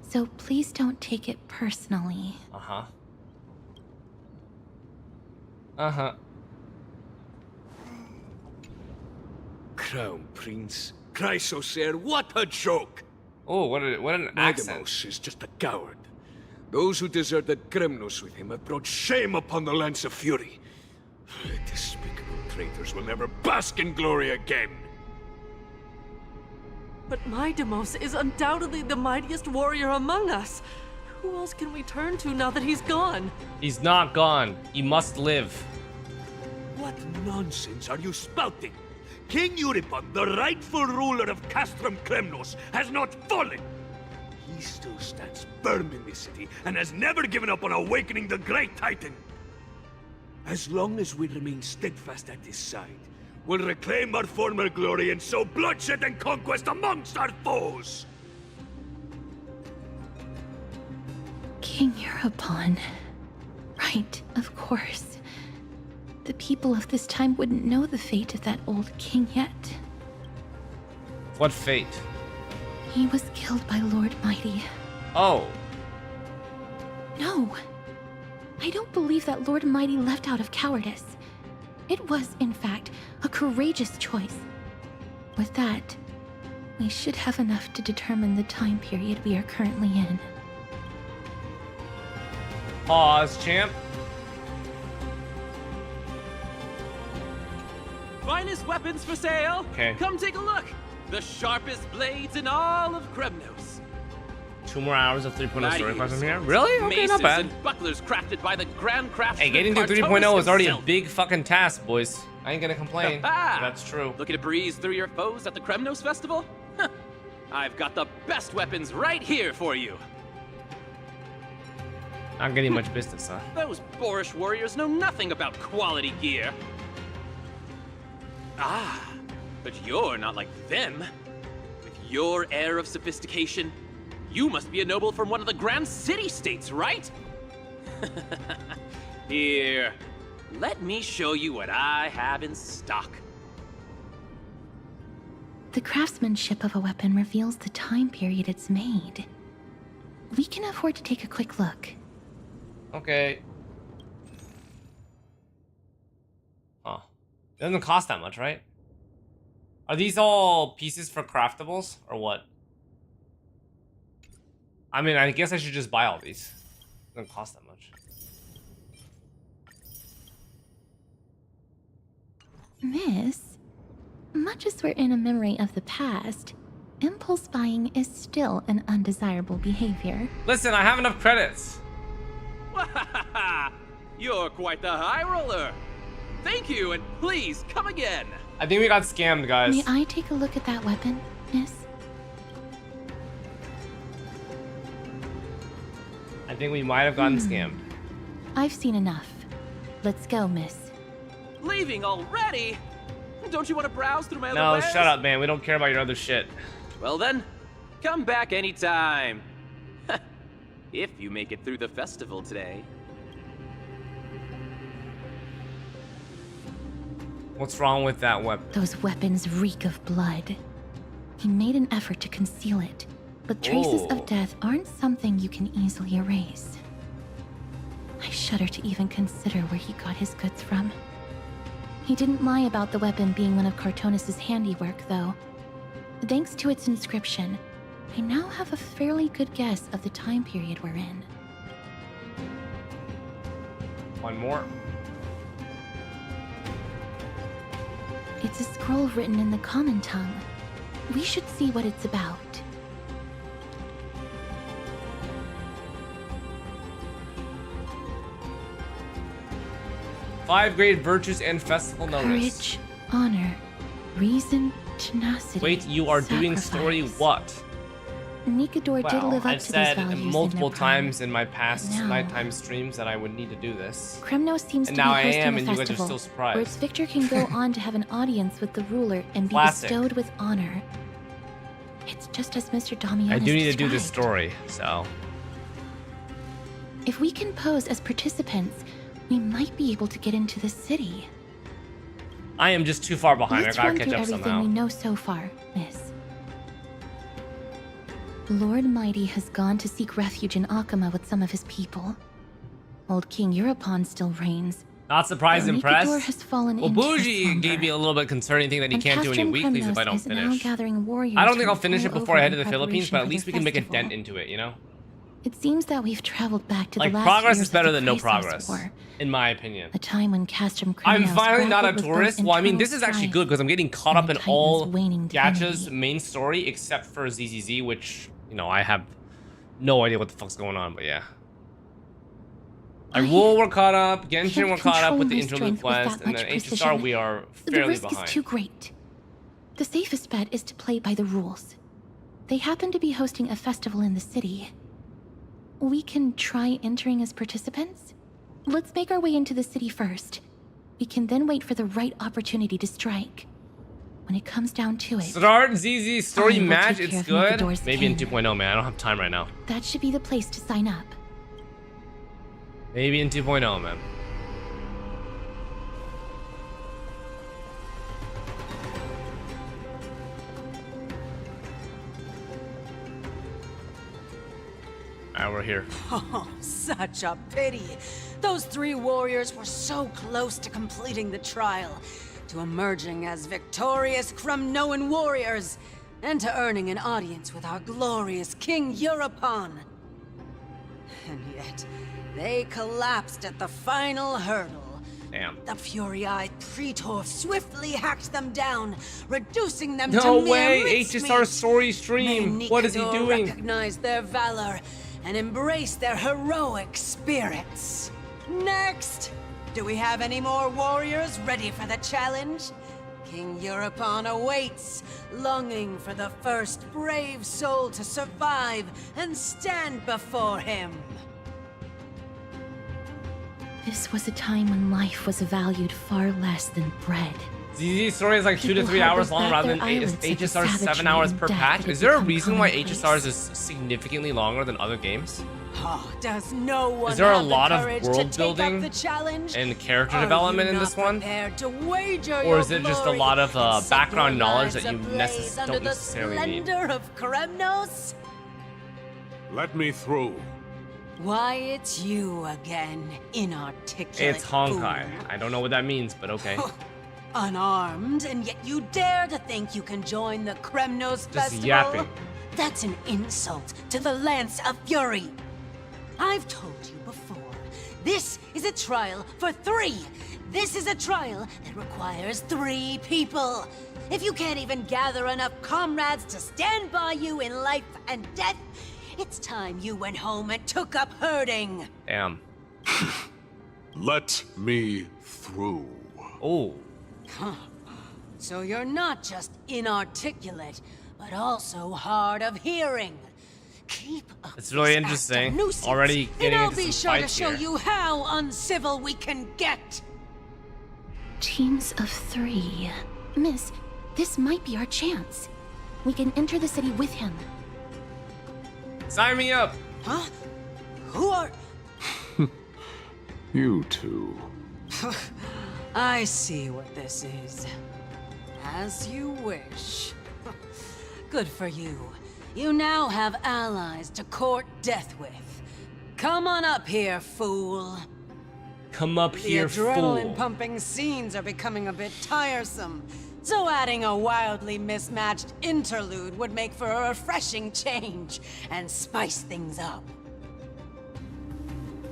So please don't take it personally. Uh-huh. Uh-huh. Crown Prince. Chrysosair, what a joke! Oh, what an accent. Magnus is just a coward. Those who deserted Kremnos with him have brought shame upon the Lance of Fury. Despicable traitors will never bask in glory again. But my Demos is undoubtedly the mightiest warrior among us. Who else can we turn to now that he's gone? He's not gone. He must live. What nonsense are you spouting? King Euripon, the rightful ruler of Castrum Kremnos, has not fallen. He still stands firm in this city and has never given up on awakening the great Titan. As long as we remain steadfast at his side, we'll reclaim our former glory and sow bloodshed and conquest amongst our foes. King Euripon. Right, of course. The people of this time wouldn't know the fate of that old king yet. What fate? He was killed by Lord Mighty. Oh. No. I don't believe that Lord Mighty left out of cowardice. It was, in fact, a courageous choice. With that, we should have enough to determine the time period we are currently in. Pause, champ. Finest weapons for sale. Okay. Come take a look. The sharpest blades in all of Kremnos. 2 more hours of 3.0 story quest from here. swords, Really? Okay, maces, not bad. and bucklers crafted by the Grand Craftsman. Hey, getting to Cartonis 3.0 is already a himself. big fucking task, boys. I ain't gonna complain. That's true. Looking to breeze through your foes at the Kremnos Festival? Huh. I've got the best weapons right here for you. Not getting much business, huh? Those boorish warriors know nothing about quality gear. Ah, but you're not like them. With your air of sophistication, you must be a noble from one of the grand city-states, right? Here, let me show you what I have in stock. The craftsmanship of a weapon reveals the time period it's made. We can afford to take a quick look. Okay. Huh. It doesn't cost that much, right? Are these all pieces for craftables, or what? I mean, I guess I should just buy all these. It doesn't cost that much. Miss, much as we're in a memory of the past, impulse buying is still an undesirable behavior. Listen, I have enough credits. You're quite the high roller. Thank you, and please come again. I think we got scammed, guys. May I take a look at that weapon, miss? I think we might have gotten scammed. I've seen enough. Let's go, miss. Leaving already? Don't you want to browse through my other No, wares? shut up, man. We don't care about your other shit. Well then, come back anytime. If you make it through the festival today. What's wrong with that weapon? Those weapons reek of blood. He made an effort to conceal it, but traces of death aren't something you can easily erase. I shudder to even consider where he got his goods from. He didn't lie about the weapon being one of Cartonis' handiwork, though. Thanks to its inscription, I now have a fairly good guess of the time period we're in. One more. It's a scroll written in the common tongue. We should see what it's about. Five great virtues and festival notice. Courage, honor, reason, tenacity. Wait, you are doing story what? Nikador did Well, live up I've to these said values multiple in their prime. times in my past Now- nighttime streams that I would need to do this. Kremnos seems And to now be I hosting am, a and you guys are festival still surprised. where its victor can go on to have an audience with the ruler and be Classic. bestowed with honor. It's just as Mr. Damian I do need has to do this described. story, so. If we can pose as participants, we might be able to get into the city. I am just too far behind. Let's I gotta run catch through up everything somehow. we know so far, miss. Lord Mighty has gone to seek refuge in Akama with some of his people. Old King Euripon still reigns. Not surprised, Though impressed. Nikador has fallen Well, into Bougie slumber. gave me a little bit concerning thing that he And can't do any Castrum weeklies if Kremnos I don't is now finish. gathering warriors I don't think to I'll finish it pour before I head over to the in Philippines, but at preparation least for we the can make a festival. dent into it, you know? It seems that we've traveled back to Like, the last progress years is better of the than no Crisis progress. War, in my opinion. A time when Castrum I'm Kremnos finally not a grappled with both tourist. Well, I mean, this is internal actually strife good because I'm getting caught and up the in Titan's all waning Gacha's divinity. main story except for ZZZ, which, you know, I have no idea what the fuck's going on, but yeah. We're caught up. Genshin, we're caught up with the interlude quest, and then HSR, we are fairly the risk behind. is too great. The safest bet is to play by the rules. They happen to be hosting a festival in the city. We can try entering as participants? Let's make our way into the city first. We can then wait for the right opportunity to strike. When it comes down to it... Start ZZ story I will match, take care it's of good. Matador's Maybe in kin. 2.0, man. I don't have time right now. That should be the place to sign up. Maybe in 2.0, man. Alright, we're here. Oh, such a pity. Those 3 warriors were so close to completing the trial, to emerging as victorious Kremnoan warriors, and to earning an audience with our glorious King Eurupon. And yet, they collapsed at the final hurdle. Damn. The fury-eyed Praetor swiftly hacked them down, reducing them to No mere way! mincemeat. HSR story stream! May What is he Nikador doing? recognize their valor and embrace their heroic spirits. Next! Do we have any more warriors ready for the challenge? King Eurupon awaits, longing for the first brave soul to survive and stand before him. This was a time when life was valued far less than bread. ZZ story is like 2 to People 3 hours huddled long back rather their than eyelids at the HSR's 7 savagery hours and per death patch. that had Is there a become reason why commonplace. HSR's is significantly longer than other games? Oh, does no one Is there a have the lot of courage to world take building up the challenge? and character Are development you in not this one? prepared to wager Or is your it just a glory lot of and set background your knowledge lives that you ablaze under don't the necessarily need? splendor of Kremnos? Let me through. Why, it's you again, inarticulate It's Honkai. fool. I don't know what that means, but okay. Unarmed, and yet you dare to think you can join the Kremnos festival? yapping. That's an insult to the Lance of Fury. I've told you before, this is a trial for 3. This is a trial that requires 3 people. If you can't even gather enough comrades to stand by you in life and death, it's time you went home and took up herding. Damn. Let me through. Oh. Huh. So you're not just inarticulate, but also hard of hearing. Keep up. It's really this interesting. act of nuisance, Already getting and I'll into be some sure to fights show here. you how uncivil we can get. Teams of 3. Miss, this might be our chance. We can enter the city with him. Sign me up. Huh? Who are... You two. I see what this is. As you wish. Good for you. You now have allies to court death with. Come on up here, fool. Come up here, The adrenaline fool. pumping scenes are becoming a bit tiresome. So adding a wildly mismatched interlude would make for a refreshing change and spice things up.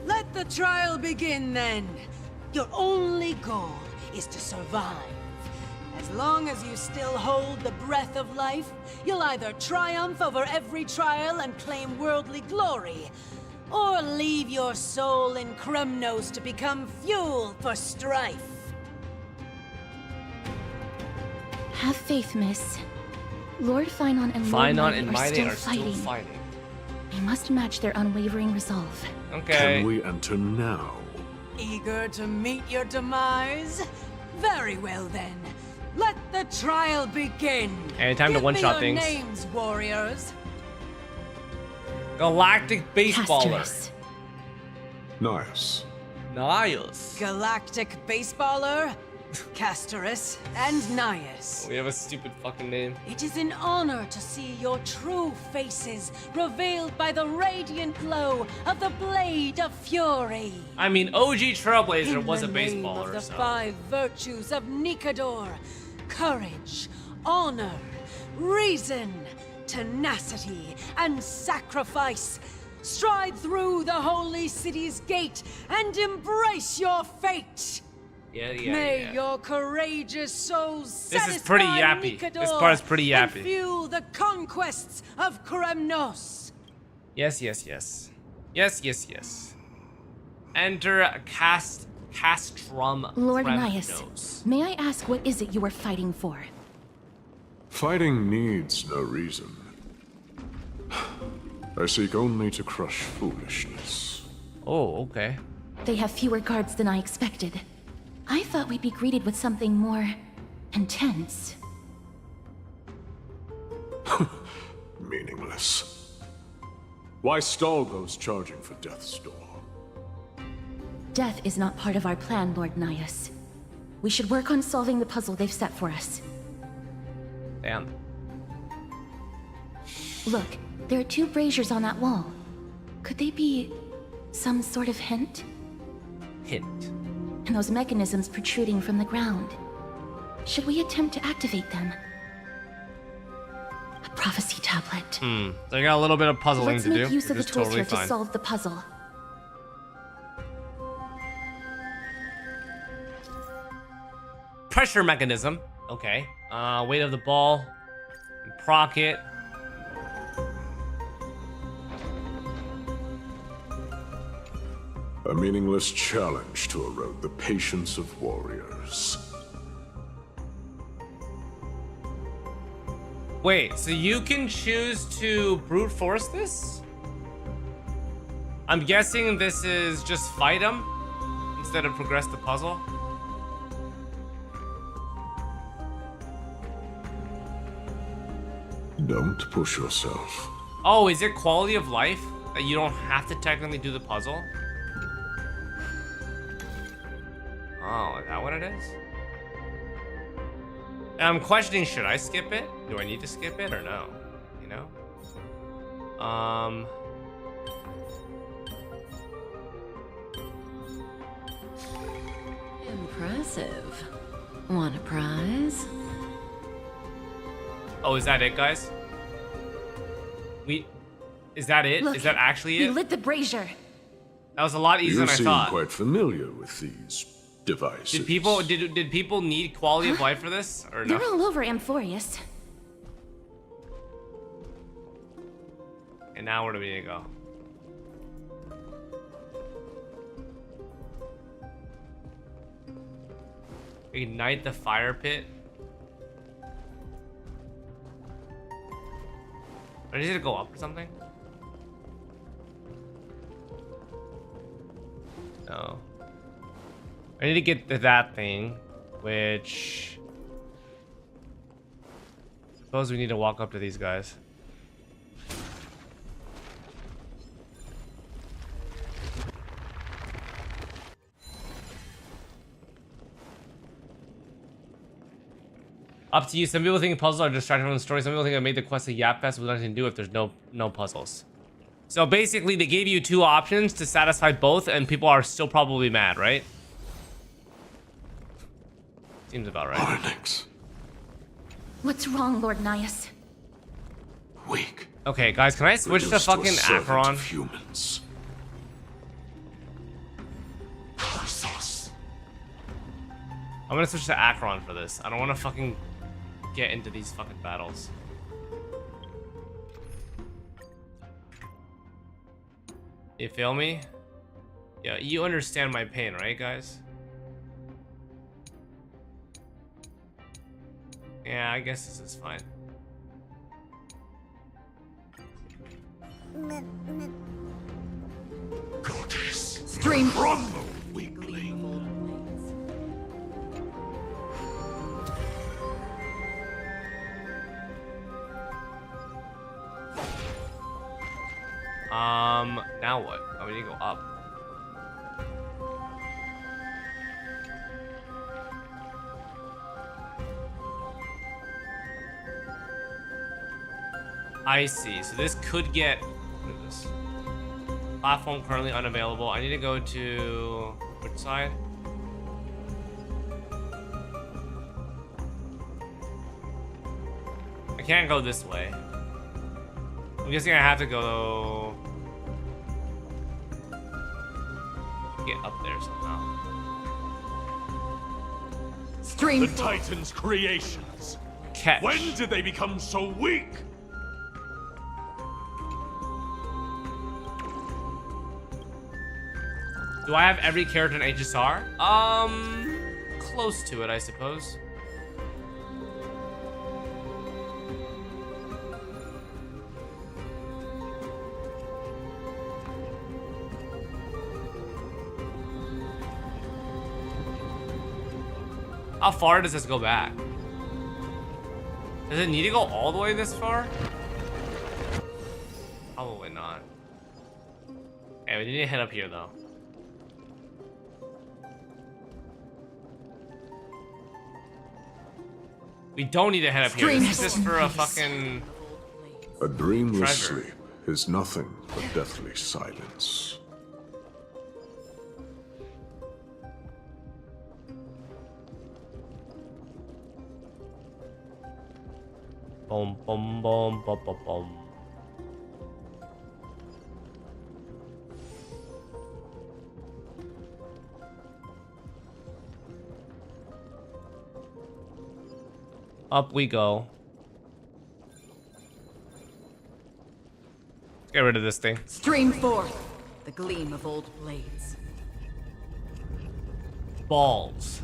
Let the trial begin then. Your only goal is to survive. As long as you still hold the breath of life, you'll either triumph over every trial and claim worldly glory, or leave your soul in Kremnos to become fuel for strife. Have faith, miss. Lord Finon and Lord Finon Mighty and are Mighty still are still fighting. fighting. We must match their unwavering resolve. Okay. Can we enter now? Eager to meet your demise? Very well then. Let the trial begin. And time to Give one-shot me your things. names, warriors. Galactic baseballer. Castorus. Nice. Nice. Galactic baseballer, Castorus, and Nias. We have a stupid fucking name. It is an honor to see your true faces revealed by the radiant glow of the Blade of Fury. I mean, OG Trailblazer was a In the name of baseballer, the so. 5 virtues of Nikador: courage, honor, reason, tenacity, and sacrifice. Stride through the holy city's gate and embrace your fate. May your courageous souls This is pretty yappy. This part is pretty and yappy. fuel the conquests of Kremnos. Yes, yes, yes. Yes, yes, yes. Enter Castrum Lord Kremnos. Nias, may I ask what is it you are fighting for? Fighting needs no reason. I seek only to crush foolishness. Oh, okay. They have fewer guards than I expected. I thought we'd be greeted with something more intense. Meaningless. Why stall those charging for death's door? Death is not part of our plan, Lord Nias. We should work on solving the puzzle they've set for us. Damn. Look, there are 2 braziers on that wall. Could they be some sort of hint? Hint. And those mechanisms protruding from the ground. Should we attempt to activate them? A prophecy tablet. So I got a little bit of puzzling Let's to do. make use of the which is tools totally here to fine. solve the puzzle. Pressure mechanism. Okay. Weight of the ball. Proc it. A meaningless challenge to erode the patience of warriors. Wait, so you can choose to brute force this? I'm guessing this is just fight them instead of progress the puzzle. Don't push yourself. Oh, is it quality of life that you don't have to technically do the puzzle? Oh, is that what it is? I'm questioning, should I skip it? Do I need to skip it or no? You know? Impressive. Want a prize? Oh, is that it, guys? Is that it? Look, Is that actually we it? lit the brazier. That was a lot easier You than I seem thought. quite familiar with these devices. Did people need quality of life for this or no? They're all over Amphorius. And now where do we need to go? Ignite the fire pit. I need to go up or something? No. I need to get to that thing, which... Suppose we need to walk up to these guys. Up to you. Some people think puzzles are distracting from the story. Some people think I made the quest a yap fest with nothing to do if there's no puzzles. So basically, they gave you 2 options to satisfy both, and people are still probably mad, right? Seems about right. Onyx. What's wrong, Lord Nias? Weak. Okay, guys, can I switch to Reduced a fucking servant Acheron? of humans. I'm gonna switch to Acheron for this. I don't want to fucking get into these fucking battles. You feel me? Yeah, you understand my pain, right, guys? Yeah, I guess this is fine. Stream. Rumble, weakling. Now what? Oh, we need to go up. I see. So this could get... What is this? Platform currently unavailable. I need to go to... Which side? I can't go this way. I'm guessing I have to go... get up there somehow. The Titan's creations. Catch. When did they become so weak? Do I have every character in HSR? Close to it, I suppose. How far does this go back? Does it need to go all the way this far? Probably not. Okay, we need to head up here though. We don't need to head up here. This is just for a fucking A dreamless treasure. sleep is nothing but deathly silence. Boom, boom, boom, boom, boom, boom. Up we go. Let's get rid of this thing. Stream forth the gleam of old blades. Balls.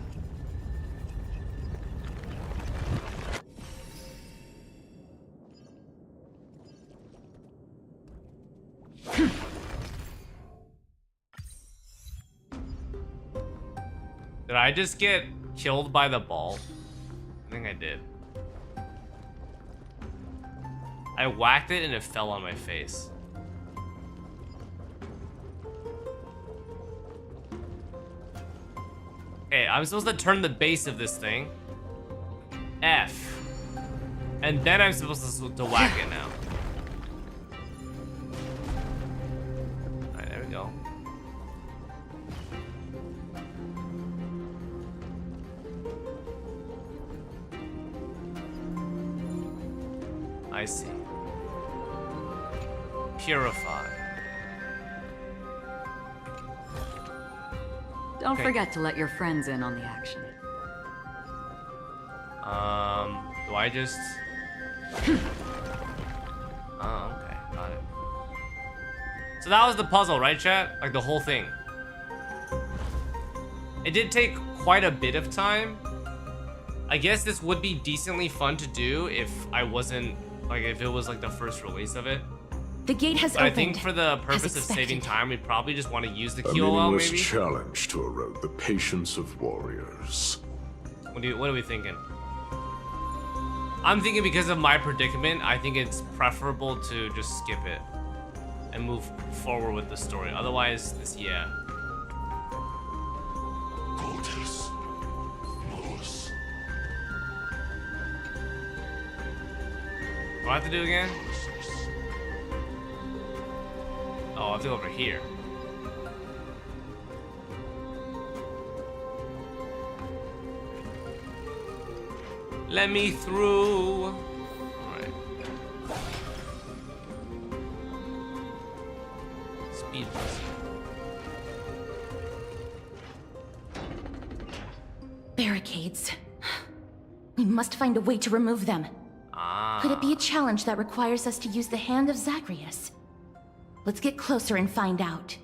Did I just get killed by the ball? I think I did. I whacked it and it fell on my face. Okay, I'm supposed to turn the base of this thing. F. And then I'm supposed to whack it now. Alright, there we go. I see. Purify. Don't Okay. forget to let your friends in on the action. Do I just... Oh, okay, got it. So that was the puzzle, right, chat? Like the whole thing. It did take quite a bit of time. I guess this would be decently fun to do if I wasn't, like, if it was like the first release of it. The gate has But I opened. think for the purpose of expected. saving time, we'd probably just want to use the A QOL meaningless maybe. challenge to erode the patience of warriors. What are we thinking? I'm thinking because of my predicament, I think it's preferable to just skip it and move forward with the story. Otherwise, this, yeah. What do I have to do again? Oh, I have to go over here. Let me through. Alright. Speed boost. Barricades. We must find a way to remove them. Could it be a challenge that requires us to use the hand of Zagreus? Let's get closer and find out.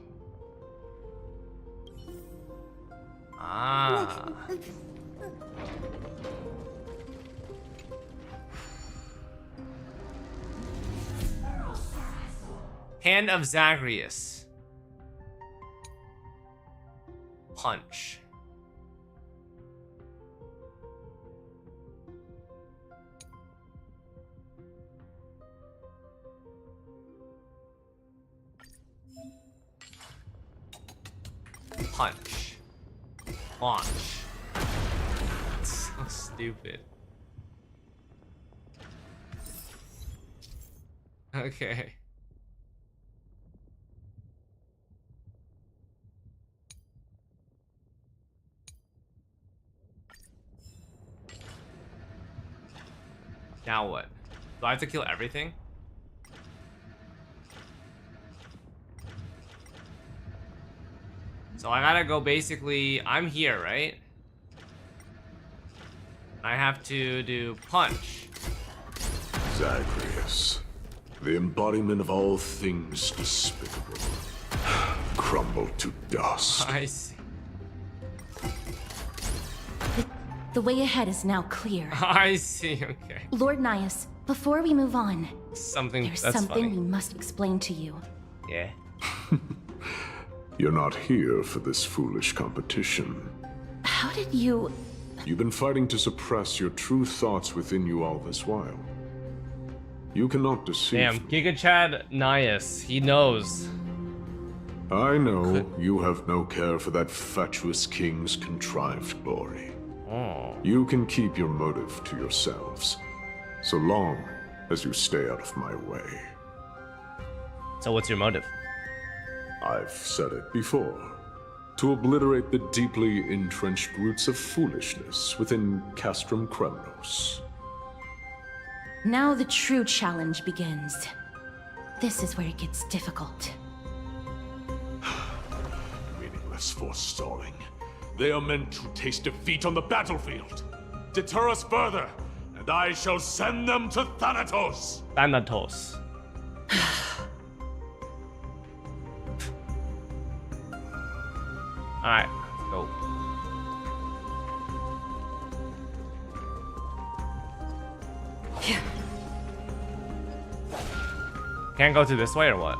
Hand of Zagreus. Punch. Punch. Launch. So stupid. Okay. Now what? Do I have to kill everything? So I gotta go basically, I'm here, right? I have to do punch. Zagreus, the embodiment of all things despicable, crumble to dust. I see. The way ahead is now clear. I see, okay. Lord Nias, before we move on, There's something funny. we must explain to you. Yeah. You're not here for this foolish competition. How did you... You've been fighting to suppress your true thoughts within you all this while. You cannot deceive Damn, Giga Chad Nias, he knows. I know you have no care for that fatuous king's contrived glory. Oh. You can keep your motive to yourselves, so long as you stay out of my way. So what's your motive? I've said it before. To obliterate the deeply entrenched roots of foolishness within Castrum Kremnos. Now the true challenge begins. This is where it gets difficult. Meaningless forestalling. They are meant to taste defeat on the battlefield. Deter us further, and I shall send them to Thanatos. Thanatos. Alright, let's go. Can't go through this way or what?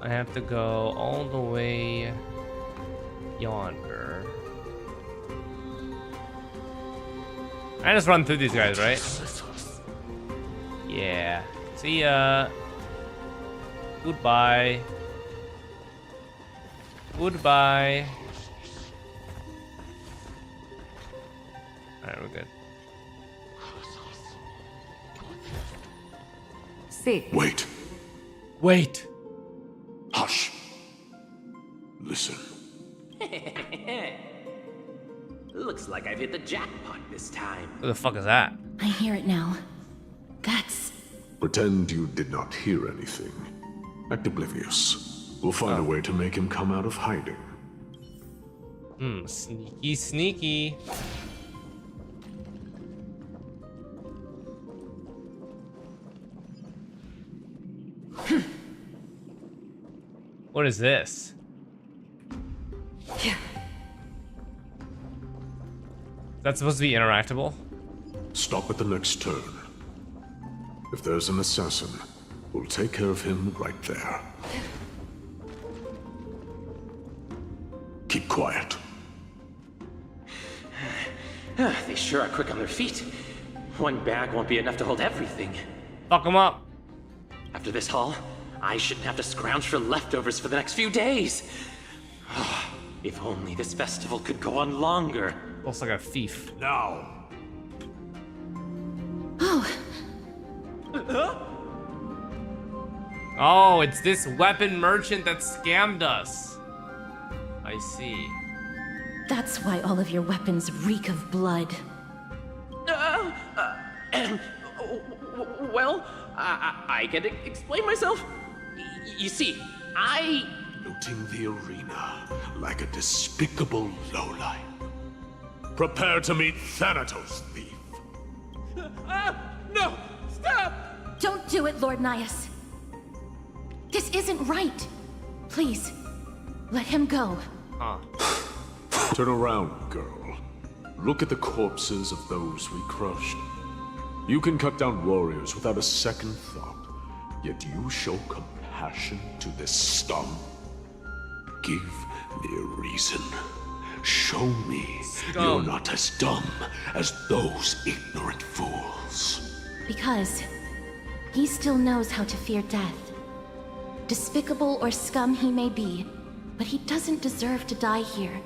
I have to go all the way yonder. I just run through these guys, right? Yeah. See ya. Goodbye. Goodbye. Alright, we're good. See. Wait. Wait. Hush. Listen. Looks like I've hit the jackpot this time. Who the fuck is that? I hear it now. That's... Pretend you did not hear anything. Act oblivious. We'll find a way to make him come out of hiding. Sneaky, sneaky. What is this? That's supposed to be interactable? Stop at the next turn. If there's an assassin, we'll take care of him right there. Keep quiet. They sure are quick on their feet. One bag won't be enough to hold everything. Fuck them up. After this haul, I shouldn't have to scrounge for leftovers for the next few days. If only this festival could go on longer. Looks like a thief. Now. Oh, it's this weapon merchant that scammed us. I see. That's why all of your weapons reek of blood. Well, I can explain myself. You see, Looting the arena like a despicable lowlife. Prepare to meet Thanatos, thief. No! Stop! Don't do it, Lord Nias. This isn't right. Please, let him go. Turn around, girl. Look at the corpses of those we crushed. You can cut down warriors without a second thought, yet you show compassion to this scum. Give me a reason. Show me you're not as dumb as those ignorant fools. Because he still knows how to fear death. Despicable or scum he may be, but he doesn't deserve to die here,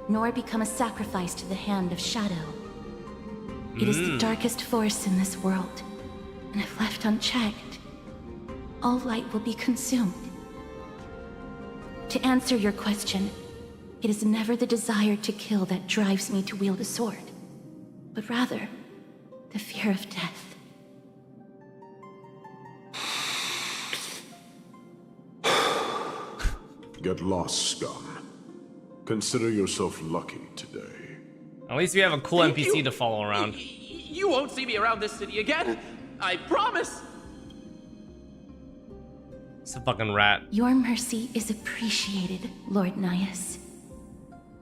nor become a sacrifice to the hand of Shadow. It is the darkest force in this world, and if left unchecked, all light will be consumed. To answer your question, It is never the desire to kill that drives me to wield a sword, but rather the fear of death. Get lost, scum. Consider yourself lucky today. At least we have a cool NPC to follow around. You won't see me around this city again. I promise. It's a fucking rat. Your mercy is appreciated, Lord Nias.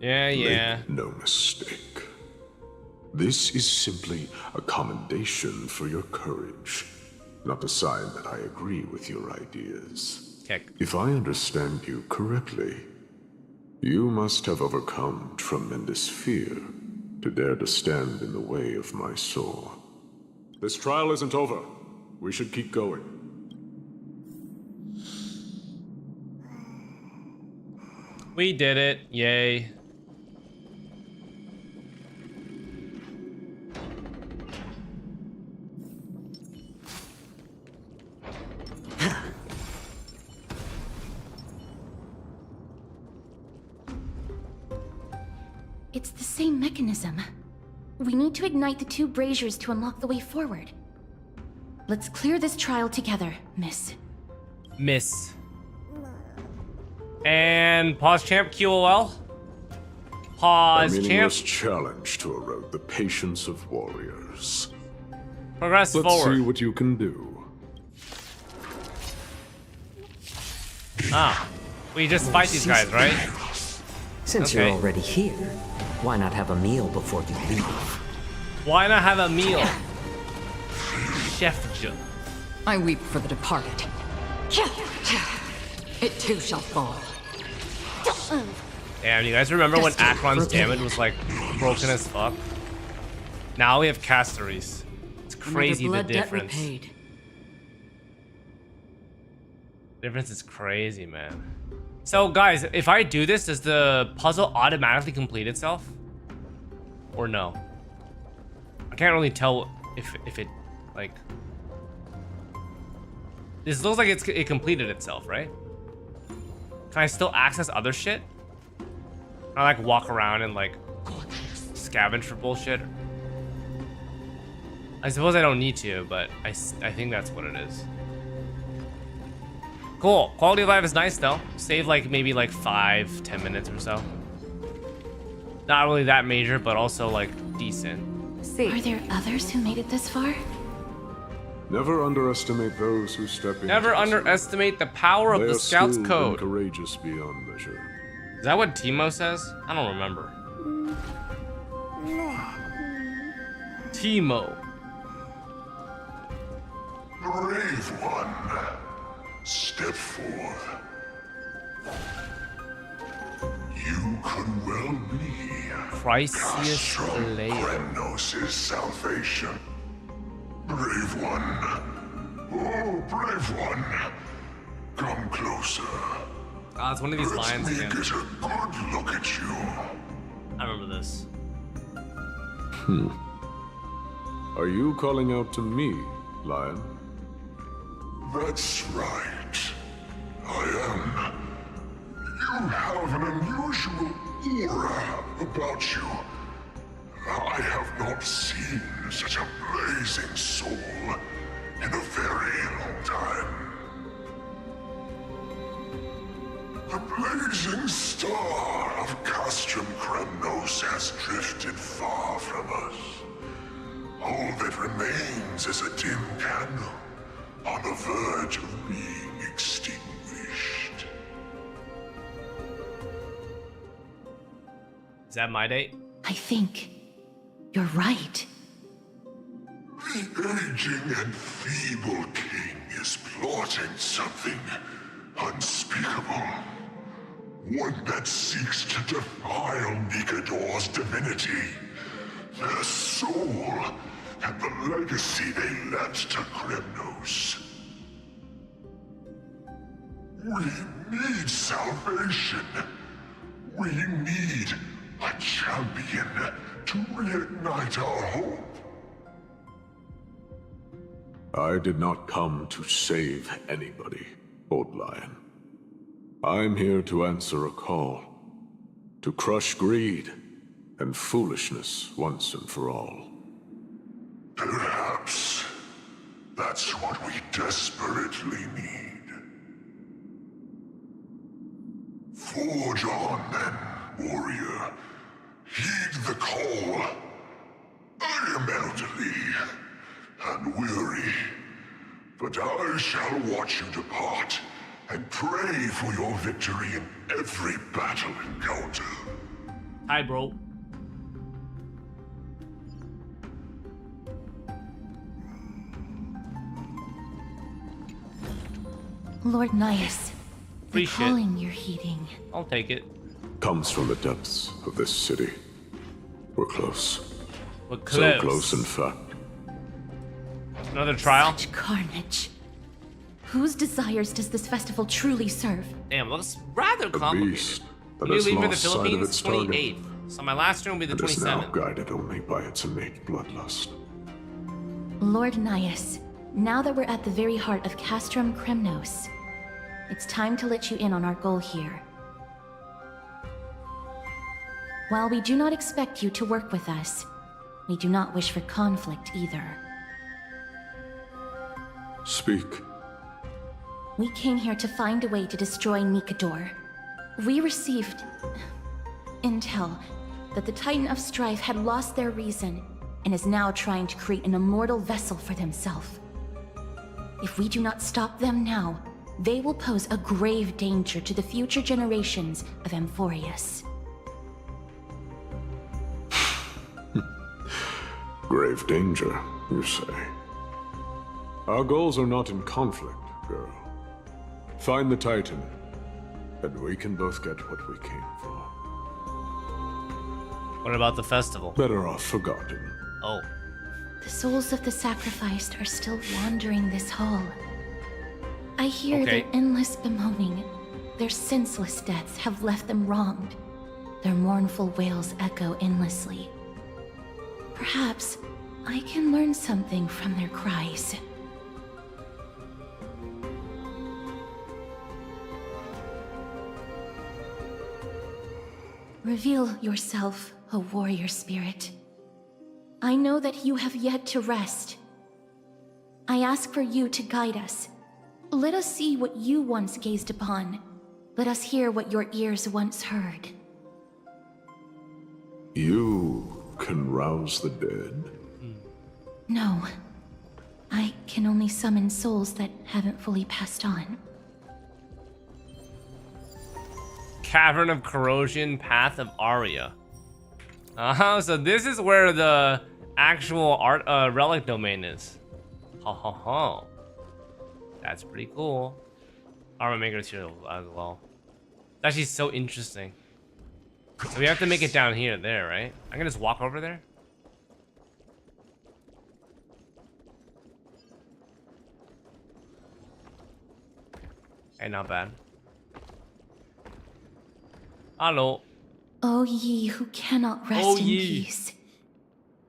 Yeah. Make no mistake. This is simply a commendation for your courage, not a sign that I agree with your ideas. If I understand you correctly, you must have overcome tremendous fear to dare to stand in the way of my soul. This trial isn't over. We should keep going. We did it. Yay. It's the same mechanism. We need to ignite the two braziers to unlock the way forward. Let's clear this trial together, miss. And pause champ QOL. Pause a champ. meaningless challenge to erode the patience of warriors. Progress Let's forward. see what you can do. Ah, we just fight these guys, right? Since you're already here, why not have a meal before you leave? Why not have a meal? Chef Joe. I weep for the departed. It too shall fall. Damn, you guys remember when Akron's damage was like broken as fuck? Now we have Castories. It's crazy the difference. Difference is crazy, man. So guys, if I do this, does the puzzle automatically complete itself? Or no? I can't really tell if it like. This looks like it completed itself, right? Can I still access other shit? Can I like walk around and like scavenge for bullshit? I suppose I don't need to, but I think that's what it is. Cool. Quality of life is nice though. Save like maybe like 5-10 minutes or so. Not really that major, but also like decent. Are there others who made it this far? Never underestimate those who step in. Never underestimate the power of the Scout's code. Courageous beyond measure. Is that what Timo says? I don't remember. Timo. Brave one, step forth. You could well be Castrum, Kremnos' salvation. Brave one. Oh, brave one. Come closer. Ah, it's one of these lions again. Get a good look at you. I remember this. Are you calling out to me, lion? That's right. I am. You have an unusual aura about you. I have not seen such a blazing soul in a very long time. The blazing star of Castrum Kremnos has drifted far from us. All that remains is a dim candle on the verge of being extinguished. Is that my date? I think you're right. The aging and feeble king is plotting something unspeakable. One that seeks to defile Nikador's divinity, their soul, and the legacy they left to Kremnos. We need salvation. We need a champion to reignite our hope. I did not come to save anybody, Old Lion. I'm here to answer a call. To crush greed and foolishness once and for all. Perhaps that's what we desperately need. Forge on then, warrior. Heed the call. I am elderly and weary, but I shall watch you depart and pray for your victory in every battle encounter. Hi, bro. Lord Nias, the Free shit. calling you're heeding. I'll take it. Comes from the depths of this city. We're close. We're close. So close, in fact. Another trial? Such carnage. Whose desires does this festival truly serve? Damn, looks rather A complicated. beast that New has leave for the lost sight of Philippines, its target 28th. So my last turn will be the and is now 27th. guided only by its innate bloodlust. Lord Nias, now that we're at the very heart of Castrum Kremnos, it's time to let you in on our goal here. While we do not expect you to work with us, we do not wish for conflict either. Speak. We came here to find a way to destroy Nikador. We received intel that the Titan of Strife had lost their reason and is now trying to create an immortal vessel for themselves. If we do not stop them now, they will pose a grave danger to the future generations of Amphorius. Grave danger, you say? Our goals are not in conflict, girl. Find the Titan, and we can both get what we came for. What about the festival? Better off forgotten. Oh. The souls of the sacrificed are still wandering this hall. I hear their endless bemoaning. Their senseless deaths have left them wronged. Their mournful wails echo endlessly. Perhaps I can learn something from their cries. Reveal yourself, O warrior spirit. I know that you have yet to rest. I ask for you to guide us. Let us see what you once gazed upon. Let us hear what your ears once heard. You can rouse the dead? No. I can only summon souls that haven't fully passed on. Cavern of Corrosion, Path of Aria. So this is where the actual art relic domain is. Ha ha ha. That's pretty cool. Armor Maker's here as well. It's actually so interesting. So we have to make it down here, there, right? I can just walk over there? Hey, not bad. Hello. O ye who cannot rest in peace.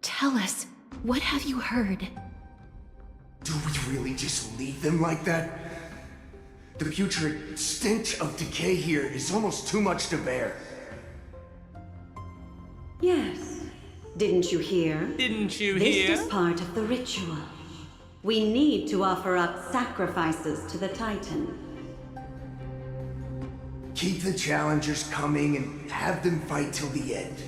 Tell us, what have you heard? Do we really just leave them like that? The putrid stench of decay here is almost too much to bear. Yes. Didn't you hear? Didn't you hear? This is part of the ritual. We need to offer up sacrifices to the Titan. Keep the challengers coming and have them fight till the end.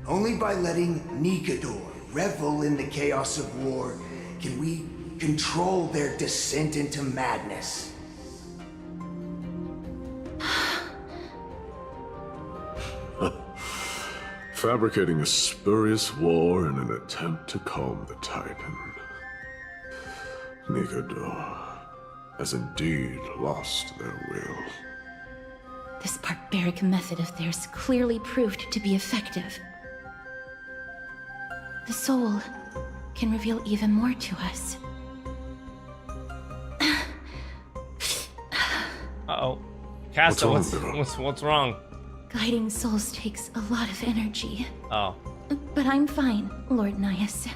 Only by letting Nikador revel in the chaos of war can we control their descent into madness. Fabricating a spurious war in an attempt to calm the Titan. Nikador has indeed lost their will. This barbaric method of theirs clearly proved to be effective. The soul can reveal even more to us. Uh-oh. Casta, what's wrong? Guiding souls takes a lot of energy. Oh. But I'm fine, Lord Nias.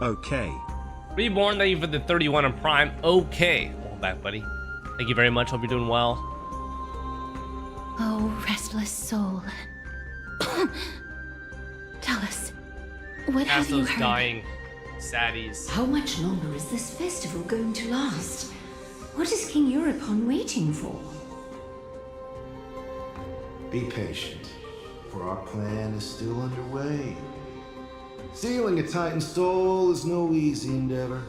Okay. Reborn, thank you for the 31 on Prime. Okay. Welcome back, buddy. Thank you very much. Hope you're doing well. Oh, restless soul. Tell us, what have you Castro's heard? dying. Saddies. How much longer is this festival going to last? What is King Euripon waiting for? Be patient, for our plan is still underway. Sealing a Titan soul is no easy endeavor.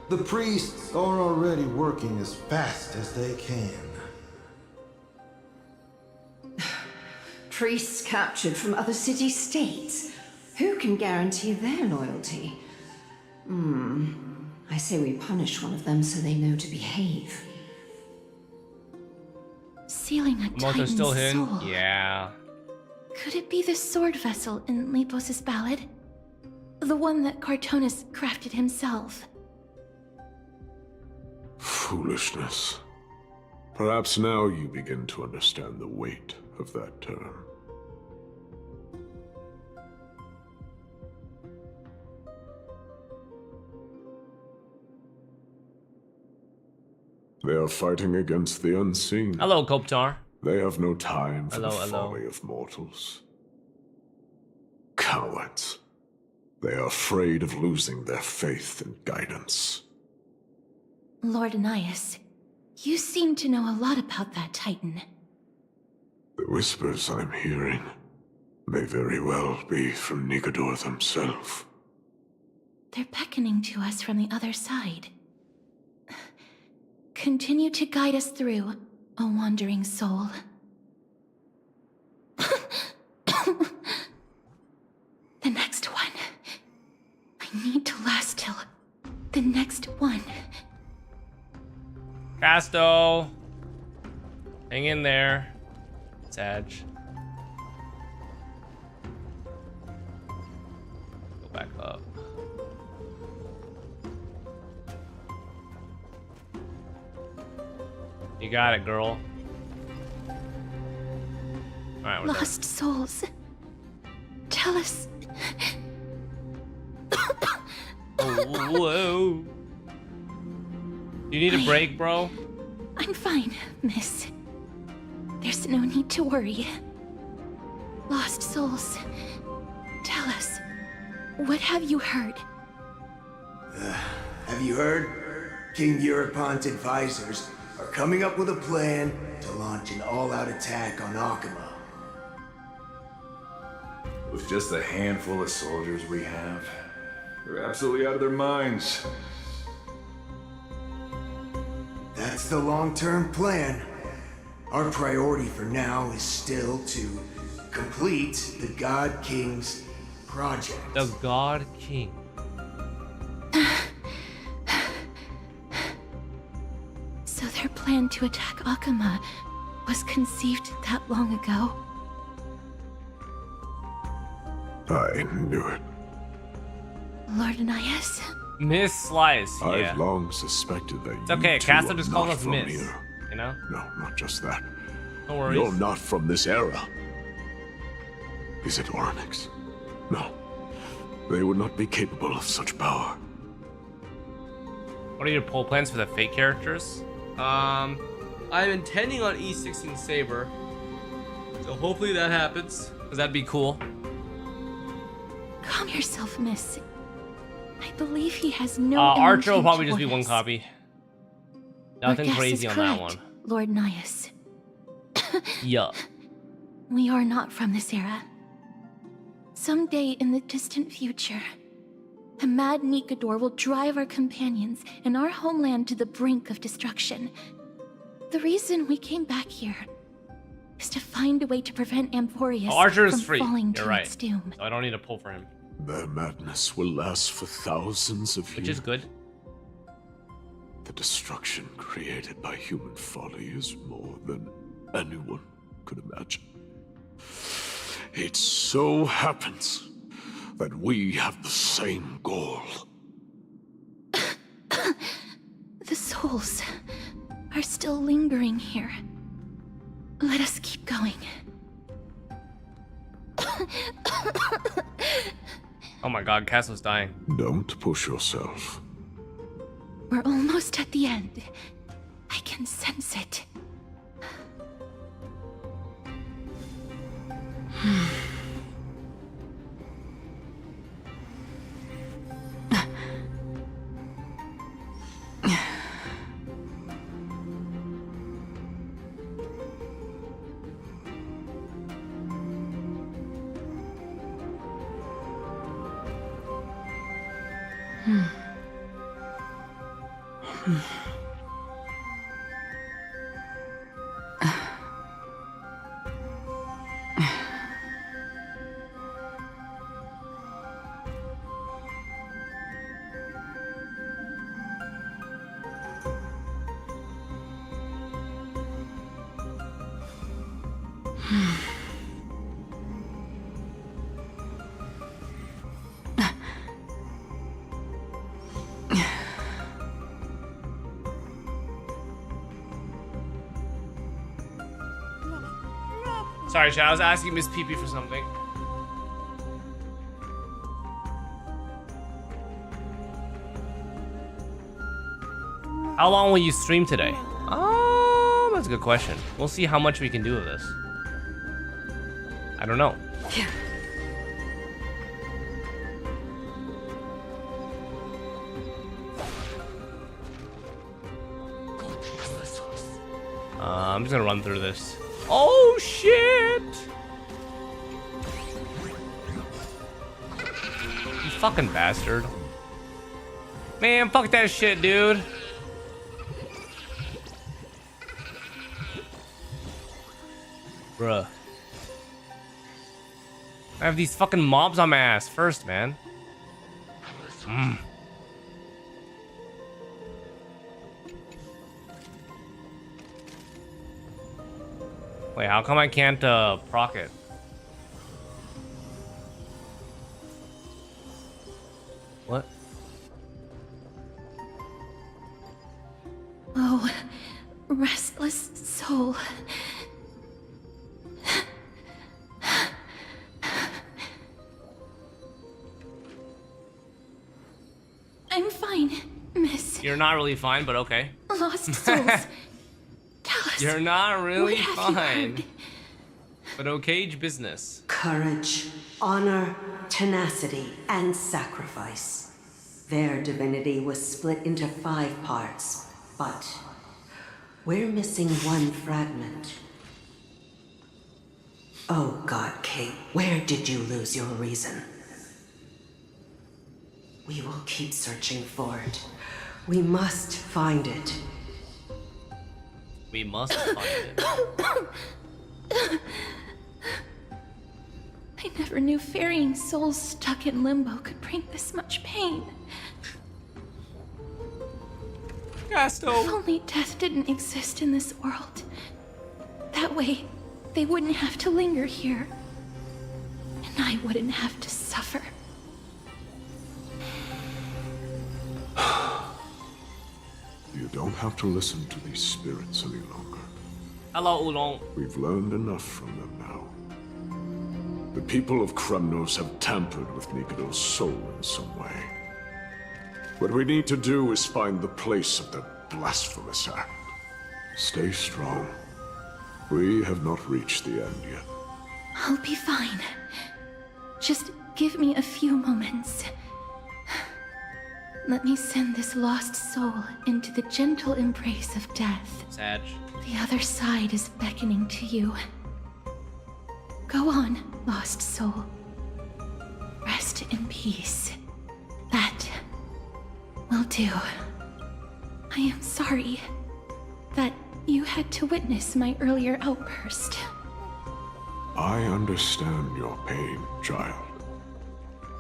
The priests are already working as fast as they can. Priests captured from other city-states. Who can guarantee their loyalty? I say we punish one of them so they know to behave. Sealing a Moto's Titan's still hidden? soul. Yeah. Could it be the sword vessel in Lepos' ballad? The one that Cartonis crafted himself? Foolishness. Perhaps now you begin to understand the weight of that term. They are fighting against the unseen. Hello, Koptar. They have no time for the Hello. folly of mortals. Cowards. They are afraid of losing their faith and guidance. Lord Anais, you seem to know a lot about that Titan. The whispers I'm hearing may very well be from Nigador himself. They're beckoning to us from the other side. Continue to guide us through, a wandering soul. The next one. I need to last till the next one. Casto. Hang in there. Sag. Go back up. You got it, girl. Alright, we're Lost souls. Tell us. done. Whoa. You need a break, bro? I'm fine, miss. There's no need to worry. Lost souls. Tell us. What have you heard? Have you heard? King Eurypon's advisors are coming up with a plan to launch an all-out attack on Akama. With just a handful of soldiers we have, they're absolutely out of their minds. That's the long-term plan. Our priority for now is still to complete the God King's project. The God King. So their plan to attack Akama was conceived that long ago? I knew it. Lord Anais? Miss Slice, yeah. I've long suspected that It's okay, you two Castrum are just called not us from Miss. here. You know? No, not just that. No worries. You're not from this era. Is it Oryx? No. They would not be capable of such power. What are your poll plans for the fake characters? I'm intending on E16 Saber. So hopefully that happens. Because that'd be cool. Calm yourself, miss. I believe he has no Archer will intention probably just be toward one us. copy. Your Nothing guess crazy is on that correct, one. Lord Nias. Yup. We are not from this era. Someday in the distant future, a mad Nigador will drive our companions and our homeland to the brink of destruction. The reason we came back here is to find a way to prevent Amphorius Archer is from free. falling You're to right. its doom. So I don't need to pull for him. Their madness will last for thousands of years. Which is good. The destruction created by human folly is more than anyone could imagine. It so happens that we have the same goal. The souls are still lingering here. Let us keep going. Oh my god, Castle's dying. Don't push yourself. We're almost at the end. I can sense it. Sorry, chat. I was asking Miss Pee for something. How long will you stream today? That's a good question. We'll see how much we can do of this. I don't know. I'm just gonna run through this. Oh shit! You fucking bastard. Man, fuck that shit, dude. Bruh. I have these fucking mobs on my ass first, man. Wait, how come I can't proc it? What? Oh, restless soul. I'm fine, miss. You're not really fine, but okay. Lost souls. Tell us. You're not really what have you fine. heard? But okay, business. Courage, honor, tenacity, and sacrifice. Their divinity was split into 5 parts, but we're missing 1 fragment. Oh God, Kate, where did you lose your reason? We will keep searching for it. We must find it. We must find it. I never knew ferrying souls stuck in limbo could bring this much pain. Casto. If only death didn't exist in this world. That way, they wouldn't have to linger here. And I wouldn't have to suffer. You don't have to listen to these spirits any longer. Hello, Oolong. We've learned enough from them now. The people of Kremnos have tampered with Nikodo's soul in some way. What we need to do is find the place of their blasphemous act. Stay strong. We have not reached the end yet. I'll be fine. Just give me a few moments. Let me send this lost soul into the gentle embrace of death. Sag. The other side is beckoning to you. Go on, lost soul. Rest in peace. That will do. I am sorry that you had to witness my earlier outburst. I understand your pain, child.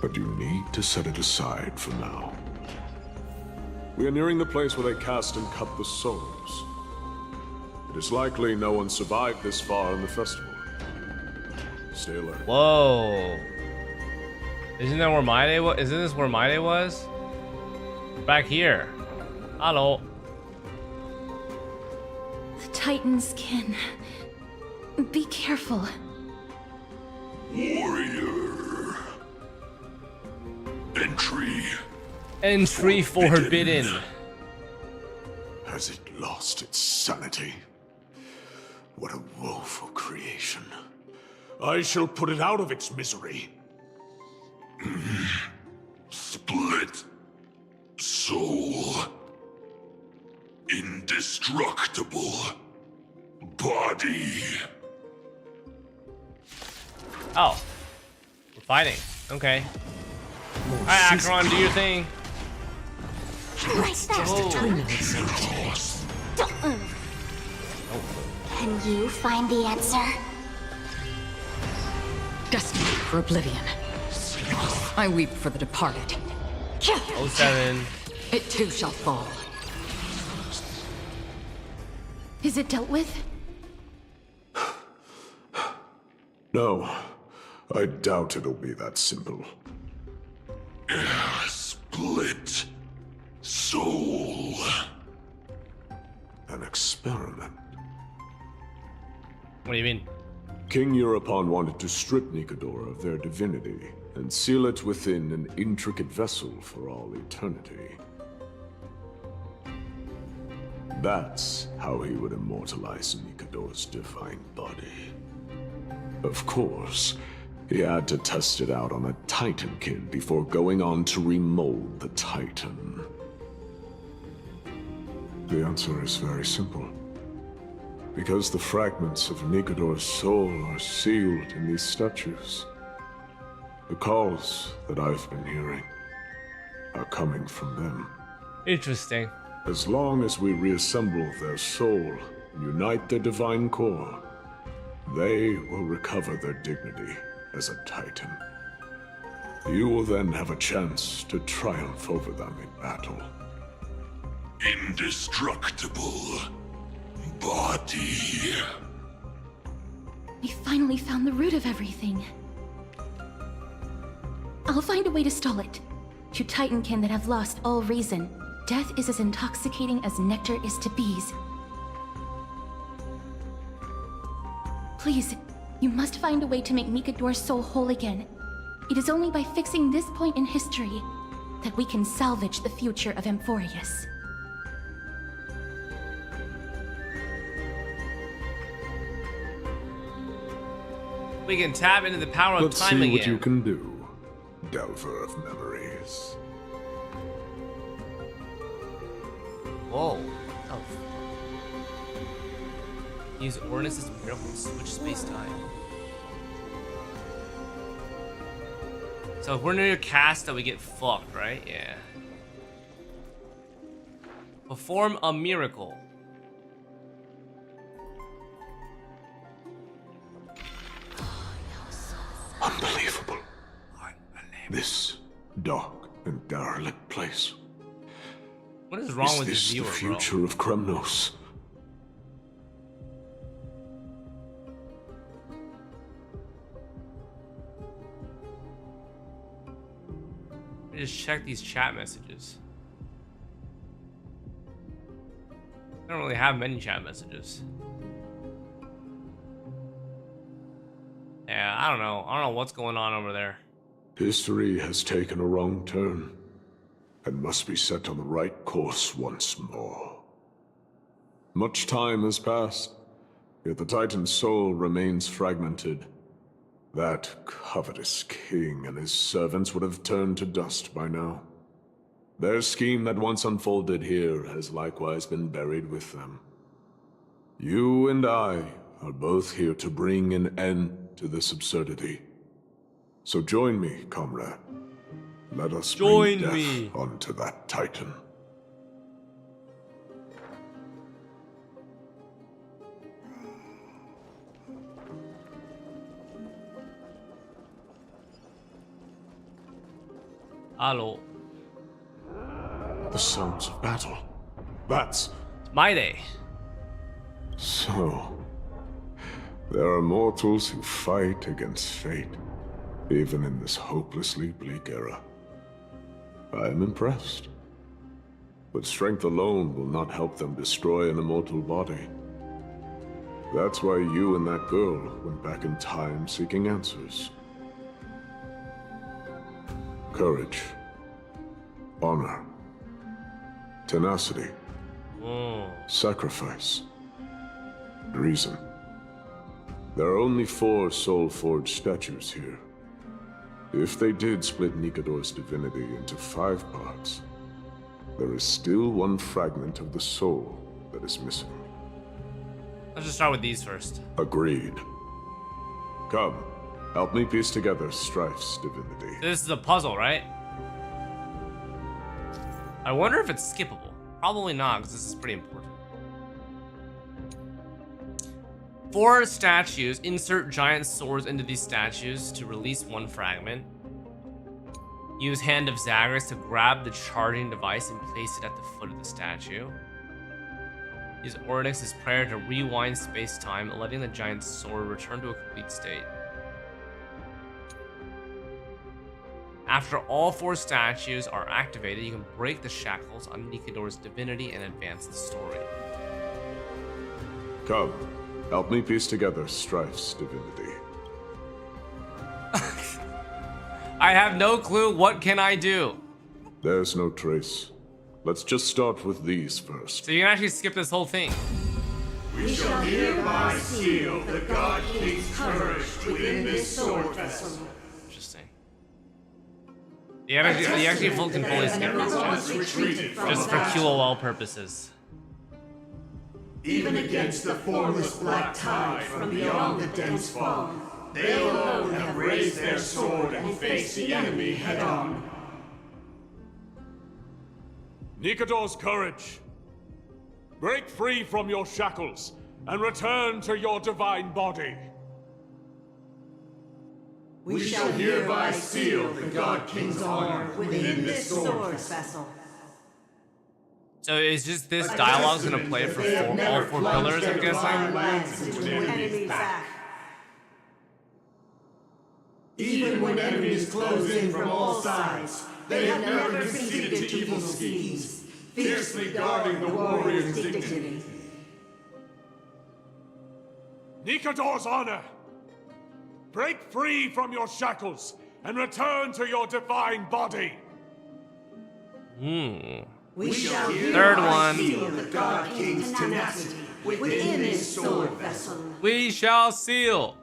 But you need to set it aside for now. We are nearing the place where they cast and cut the souls. It is likely no one survived this far in the festival. Stay alert. Whoa. Isn't that where my day was? Isn't this where my day was? Back here. Hello. The Titan's kin. Be careful. Warrior. Entry. Entry forbidden. Has it lost its sanity? What a woeful creation. I shall put it out of its misery. Split soul. Indestructible body. Oh. We're fighting. Okay. Alright, Acheron, do your thing. Can you find the answer? Destined for oblivion. I weep for the departed. 07. It too shall fall. Is it dealt with? No, I doubt it'll be that simple. Split soul. An experiment. What do you mean? King Europon wanted to strip Nikodor of their divinity and seal it within an intricate vessel for all eternity. That's how he would immortalize Nikodor's divine body. Of course, he had to test it out on a Titankin before going on to remold the Titan. The answer is very simple. Because the fragments of Nikodor's soul are sealed in these statues. The calls that I've been hearing are coming from them. Interesting. As long as we reassemble their soul and unite their divine core, they will recover their dignity as a Titan. You will then have a chance to triumph over them in battle. Indestructible body. We finally found the root of everything. I'll find a way to stall it. To Titankin that have lost all reason, death is as intoxicating as nectar is to bees. Please, you must find a way to make Nikodor's soul whole again. It is only by fixing this point in history that we can salvage the future of Amphorius. We can tap into the power of Let's time see again. what you can do, Delver of Memories. Whoa. Oh. Use Ornus' miracle to switch space-time. So if we're near Casta, we get fucked, right? Yeah. Perform a miracle. Unbelievable. This dark and derelict place. What is wrong with this this viewer, the future of Kremnos? Let me just check these chat messages. I don't really have many chat messages. Yeah, I don't know. I don't know what's going on over there. History has taken a wrong turn and must be set on the right course once more. Much time has passed, yet the Titan's soul remains fragmented. That covetous king and his servants would have turned to dust by now. Their scheme that once unfolded here has likewise been buried with them. You and I are both here to bring an end to this absurdity. So join me, comrade. Let us bring death onto that Titan. Hello. The sounds of battle. That's my day. So, there are mortals who fight against fate, even in this hopelessly bleak era. I am impressed. But strength alone will not help them destroy an immortal body. That's why you and that girl went back in time seeking answers. Courage, honor, tenacity. Sacrifice. Reason. There are only 4 soul-forged statues here. If they did split Nikador's divinity into 5 parts, there is still 1 fragment of the soul that is missing. Let's just start with these first. Agreed. Come, help me piece together Strife's divinity. This is a puzzle, right? I wonder if it's skippable. Probably not, because this is pretty important. 4 statues. Insert giant swords into these statues to release 1 fragment. Use Hand of Zagreus to grab the charging device and place it at the foot of the statue. Use Oryx's prayer to rewind space-time, letting the giant sword return to a complete state. After all 4 statues are activated, you can break the shackles on Nikador's divinity and advance the story. Come, help me piece together Strife's divinity. I have no clue. What can I do? There's no trace. Let's just start with these first. So you can actually skip this whole thing. We shall hereby seal the God King's courage within this sword vessel. Interesting. You actually full can fully skip this just for QOL purposes. Even against the formless black tide from beyond the dense fog, they alone have raised their sword and faced the enemy head-on. Nikador's courage. Break free from your shackles and return to your divine body. We shall hereby seal the God King's honor within this sword vessel. So is just this dialogue gonna play for all 4 pillars, I'm guessing? Even when enemies close in from all sides, they have never conceded to evil schemes, fiercely guarding the warrior's dignity. Nikador's honor! Break free from your shackles and return to your divine body! We shall Third one. seal the God King's tenacity within this sword vessel. We shall seal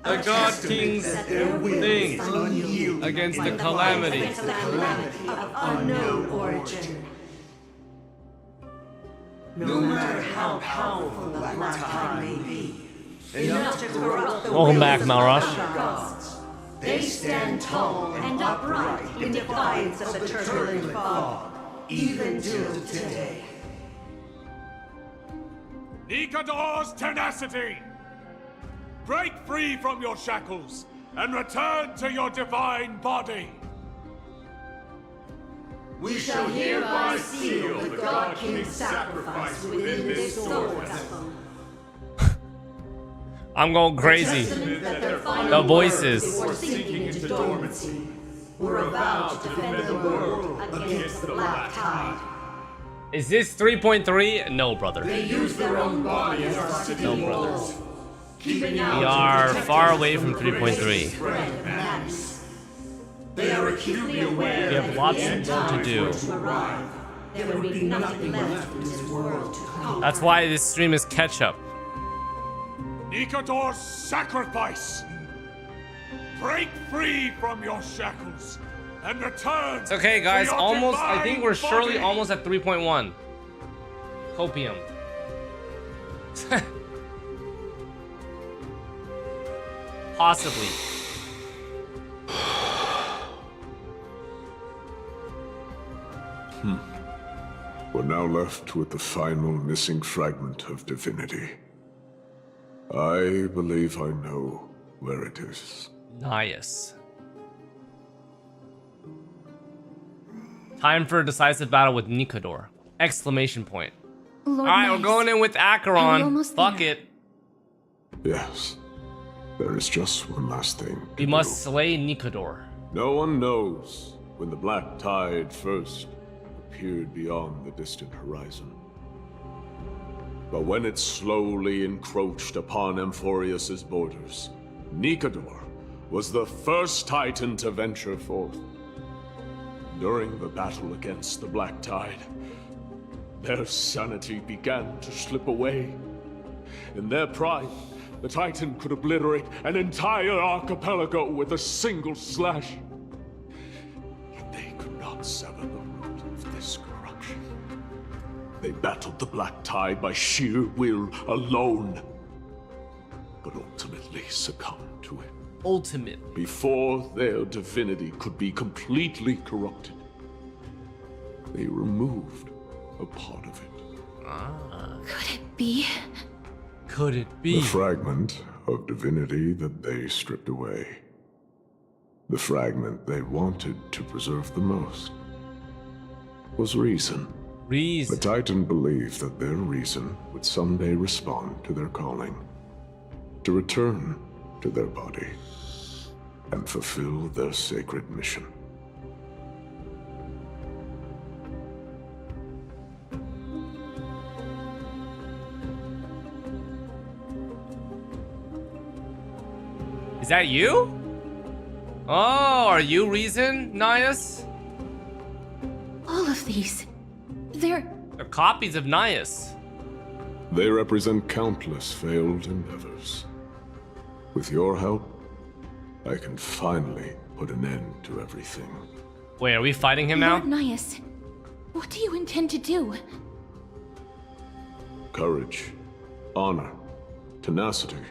the God King's thing against the calamity. Of unknown origin. No matter how powerful the black tide may be, enough to corrupt the Welcome back, wills Malrush. of the gods, they stand tall and upright in defiance of the turbulent fog, even till today. Nikador's tenacity! Break free from your shackles and return to your divine body! We shall hereby seal the God King's sacrifice within this sword vessel. I'm going crazy. The voices. Before sinking into dormancy, were avowed to defend the world against the black tide. Is this 3.3? No, brother. They use their own body as our city walls. We are far away from 3.3. They are acutely aware We have lots more to do. there would be nothing left in this world to conquer. That's why this stream is Catchup. Nikador's sacrifice! Break free from your shackles and return. It's okay, guys. to your Almost. I think we're divine surely body. almost at 3.1. Copium. Possibly. We're now left with the final missing fragment of divinity. I believe I know where it is. Nice. Time for a decisive battle with Nikador! Exclamation point. Lord Alright, we're Nice, going in with are we Acheron. almost Fuck there? it. Yes. There is just one last thing. We must slay Nikador. No one knows when the black tide first appeared beyond the distant horizon. But when it slowly encroached upon Amphorius's borders, Nikador was the first Titan to venture forth. During the battle against the black tide, their sanity began to slip away. In their pride, the Titan could obliterate an entire archipelago with a single slash. Yet they could not sever the root of this corruption. They battled the Black Tide by sheer will alone, but ultimately succumbed to it. Ultimately. Before their divinity could be completely corrupted, they removed a part of it. Could it be? Could it be? The fragment of divinity that they stripped away. The fragment they wanted to preserve the most was reason. Reason. The Titan believed that their reason would someday respond to their calling, to return to their body, and fulfill their sacred mission. Is that you? Oh, are you Reason, Nias? All of these. They're copies of Nias. They represent countless failed endeavors. With your help, I can finally put an end to everything. Wait, are we fighting him now? Lord Nias, what do you intend to do? Courage, honor, tenacity,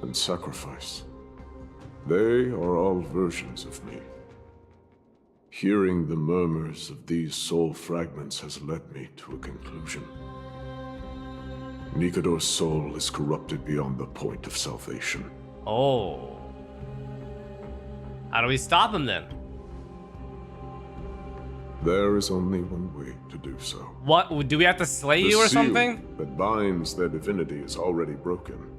and sacrifice. They are all versions of me. Hearing the murmurs of these soul fragments has led me to a conclusion. Nikador's soul is corrupted beyond the point of salvation. Oh. How do we stop him then? There is only one way to do so. What? Do we have to slay you or something? The seal that binds their divinity is already broken.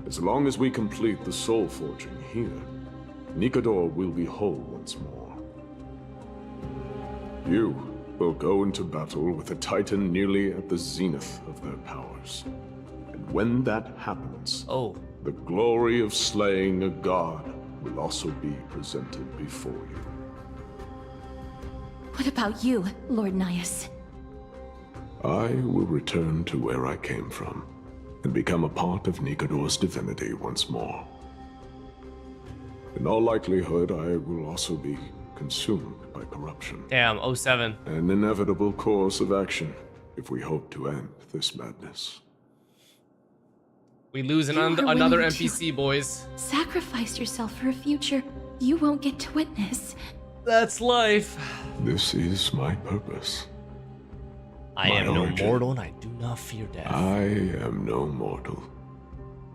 As long as we complete the soul forging here, Nikador will be whole once more. You will go into battle with a Titan nearly at the zenith of their powers. And when that happens, the glory of slaying a god will also be presented before you. What about you, Lord Nias? I will return to where I came from, and become a part of Nikador's divinity once more. In all likelihood, I will also be consumed by corruption. Damn, 07. An inevitable course of action if we hope to end this madness. We lose another NPC, boys. Sacrifice yourself for a future you won't get to witness. That's life. This is my purpose. I am no mortal and I do not fear death. I am no mortal,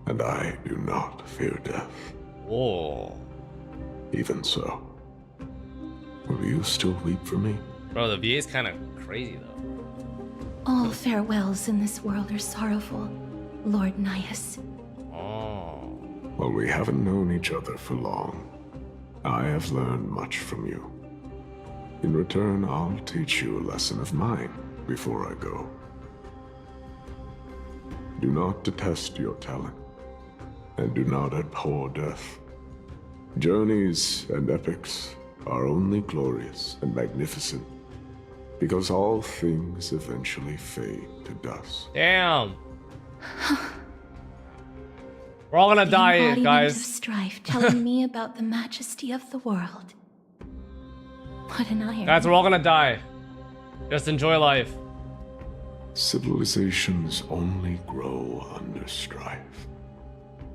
and I do not fear death. Whoa. Even so, will you still weep for me? Bro, the VA's kind of crazy though. All farewells in this world are sorrowful, Lord Nias. Oh. Well, we haven't known each other for long. I have learned much from you. In return, I'll teach you a lesson of mine before I go. Do not detest your talent, and do not abhor death. Journeys and epics are only glorious and magnificent because all things eventually fade to dust. Damn. We're all gonna die, embodiment of guys. strife telling me about the majesty of the world. What an irony. Guys, we're all gonna die. Just enjoy life. Civilizations only grow under strife.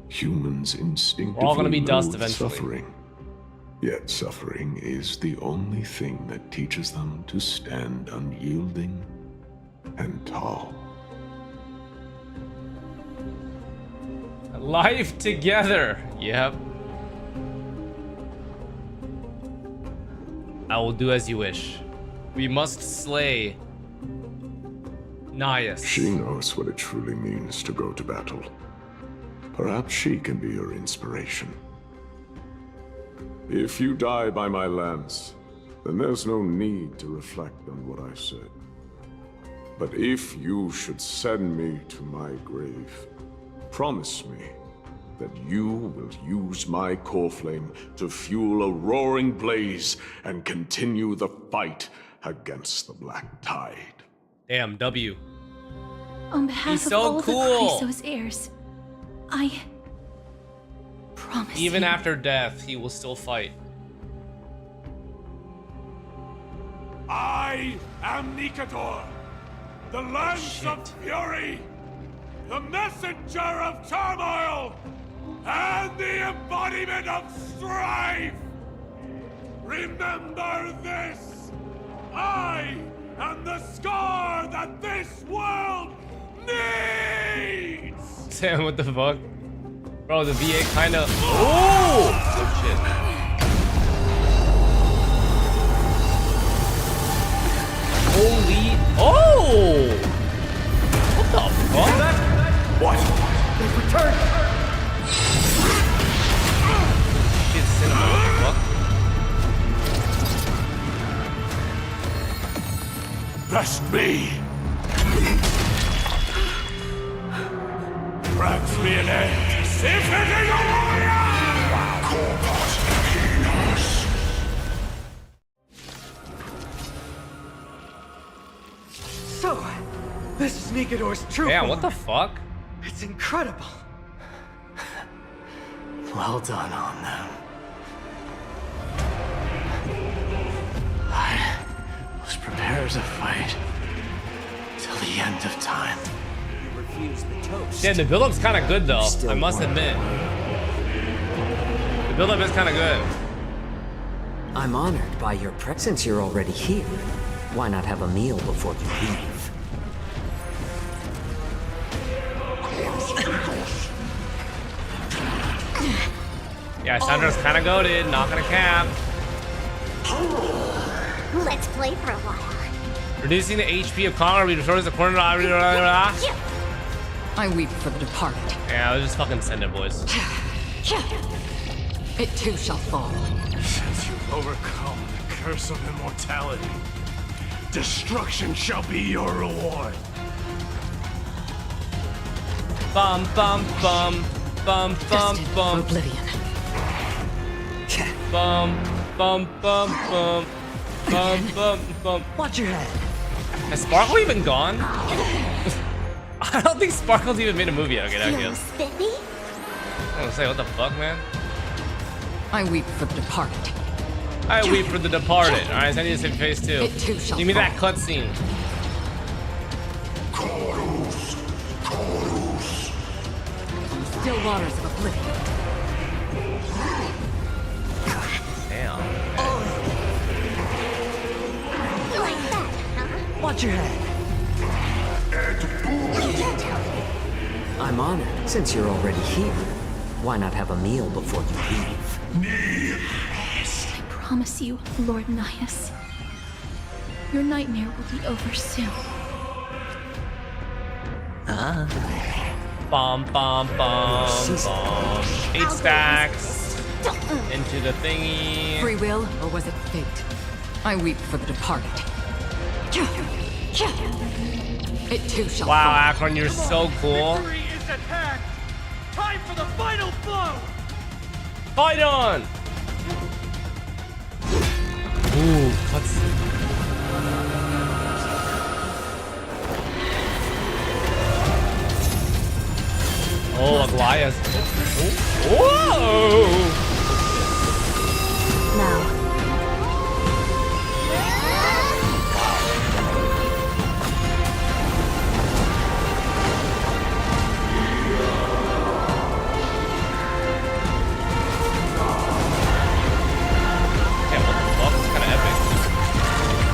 Humans instinctively We're all gonna be dust loathe eventually. suffering. Yet suffering is the only thing that teaches them to stand unyielding and tall. Life together. Yep. I will do as you wish. We must slay Nias. She knows what it truly means to go to battle. Perhaps she can be your inspiration. If you die by my lance, then there's no need to reflect on what I said. But if you should send me to my grave, promise me that you will use my core flame to fuel a roaring blaze and continue the fight against the Black Tide. Damn, W. On behalf He's of so all cool. the Chrysos heirs, I promise Even you. after death, he will still fight. I am Nikador, the lance of fury, the messenger of turmoil, and the embodiment of strife. Remember this! I am the scar that this world needs! Sam, what the fuck? Bro, the VA kinda... Oh! Oh, shit. Holy... Oh! What the fuck? What? They've returned! Shit, Cinema, what the fuck? Best me! Grabs me an end! Infiltrating a warrior! Corpus Caenis! So, this is Nikador's true Yeah, form. what the fuck? It's incredible. Well done on them. I was prepared to fight till the end of time. You refused the toast. Yeah, the build-up's kind of good though. Still I must won. admit. The build-up is kind of good. I'm honored by your presence. Since you're already here, why not have a meal before you leave? Yeah, Sandra's kind of goated. Not gonna cap. Let's play for a while. Reducing the HP of Conqueror restores the corner. I weep for the departed. Yeah, let's just fucking send it, boys. It too shall fall. Since you've overcome the curse of immortality, destruction shall be your reward. Bum bum bum bum bum Destined bum. for oblivion. Bum bum bum bum bum bum bum. Watch your head. Has Sparkle even gone? I don't think Sparkle's even made a movie yet. Okay, that Feeling goes. spiffy? I was gonna say, what the fuck, man? I weep for the departed. I weep for the departed. Alright, so I need to save phase 2. It too shall Give me that fall. cutscene. Still waters of oblivion. Damn. Like that, huh? Watch your head. I'm honored. Since you're already here, why not have a meal before you leave? I promise you, Lord Nias, your nightmare will be over soon. Bomb, bomb, bomb, bomb. 8 stacks. Into the thingy. Free will, or was it fate? I weep for the departed. It too shall Wow, fall. Akron, you're so cool. Victory is at hand. Time for the final blow. Fight on! Ooh, cutscene. Oh, Aglaea's. Whoa! Now, Yeah, what the fuck? It's kind of epic.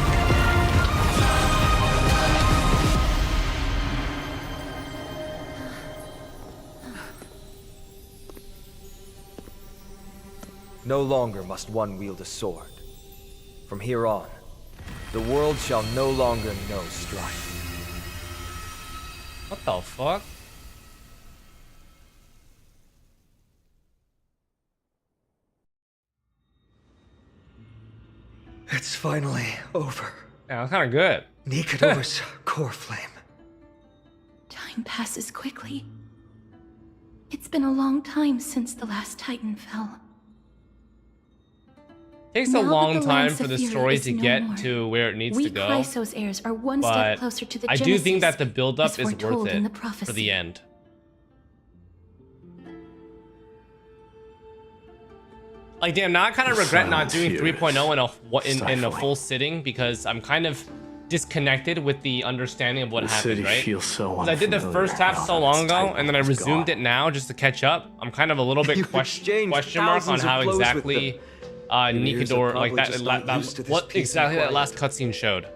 No longer must one wield a sword. From here on, the world shall no longer know strife. What the fuck? It's finally over. Yeah, that's kind of good. Nikador's core flame. Time passes quickly. It's been a long time since the last Titan fell. Takes a Now that long the time Lance for of the Fury story is to no get more, to where it needs we to go. Chrysos heirs are one But step closer to the I Genesis, do think that the build-up as is worth foretold in the it for prophecy. the end. Like, damn, now I kind of regret not doing 3.0 in a full sitting because I'm kind of disconnected with the understanding of what The happened, city right? feels so Because I did the unfamiliar first half now so that long its ago, title and then I is resumed gone. it now just to catch up. I'm kind of a little bit question mark on how exactly Nikador, like what exactly that last cutscene showed.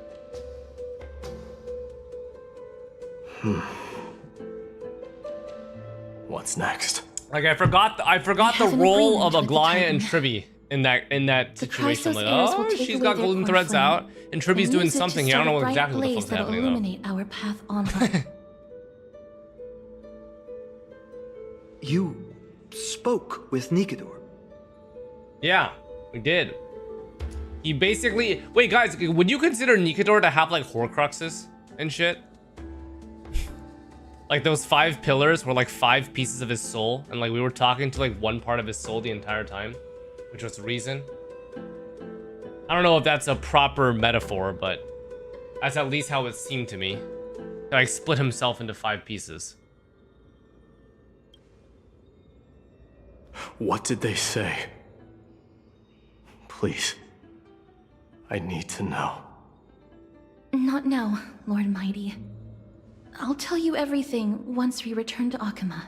What's next? Like I forgot the role of Aglaea and Tribby in that situation. Like, oh, she's got golden threads out, and Tribby's doing something here. I don't know exactly what the fuck's happening though. Illuminate our path onward. You spoke with Nikador. Yeah, we did. He basically... Wait, guys, would you consider Nikador to have, like, Horcruxes and shit? Like, those 5 pillars were, like, 5 pieces of his soul, and, like, we were talking to, like, one part of his soul the entire time, which was reason. I don't know if that's a proper metaphor, but that's at least how it seemed to me. Like, split himself into 5 pieces. What did they say? Please. I need to know. Not now, Lord Mighty. I'll tell you everything once we return to Akama.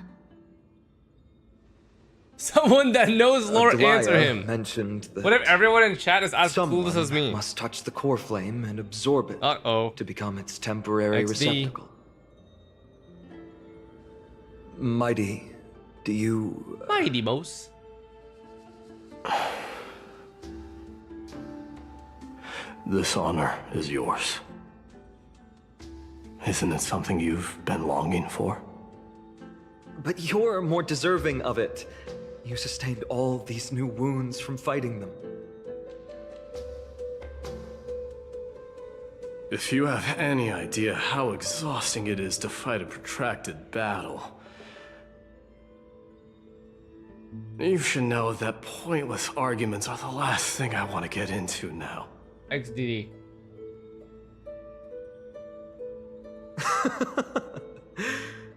Someone that knows Lord Aglaea answer him. Mentioned that What if everyone in chat is as clueless as me? must touch the core flame and absorb it to become its temporary XD. receptacle. Mighty, do you... Mighty Mos. This honor is yours. Isn't it something you've been longing for? But you're more deserving of it. You sustained all these new wounds from fighting them. If you have any idea how exhausting it is to fight a protracted battle, you should know that pointless arguments are the last thing I want to get into now. XD.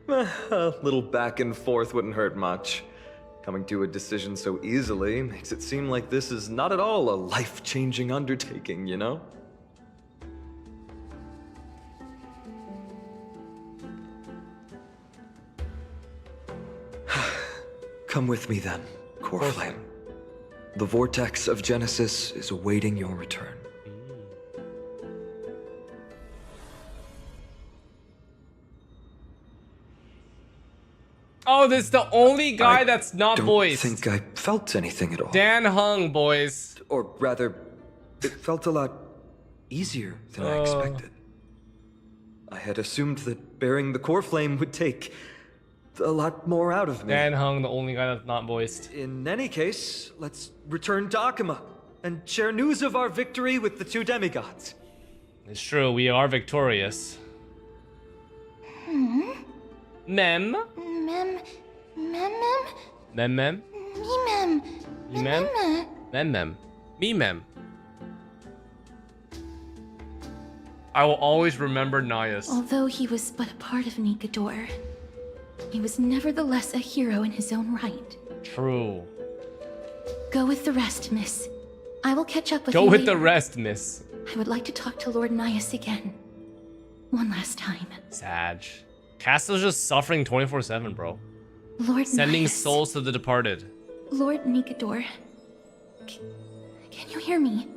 A little back and forth wouldn't hurt much. Coming to a decision so easily makes it seem like this is not at all a life-changing undertaking, you know? Come with me then, Core Flame. The vortex of Genesis is awaiting your return. Oh, this is the only guy that's not voiced. I don't think I felt anything at all. Dan Hung, boys. Or rather, it felt a lot easier than I expected. I had assumed that bearing the core flame would take a lot more out of me. Dan Hung, the only guy that's not voiced. In any case, let's return to Akama and share news of our victory with the 2 demigods. It's true, we are victorious. Mem? Mem. Mem mem? Me mem? Mem mem. Me mem. I will always remember Nias. Although he was but a part of Nikador, he was nevertheless a hero in his own right. True. Go with the rest, miss. I will catch up with Go you with later. the rest, miss. I would like to talk to Lord Nias again. One last time. Sag. Castle's just suffering 24/7, bro. Lord Sending Nias. souls to the departed. Lord Nikador. Can you hear me?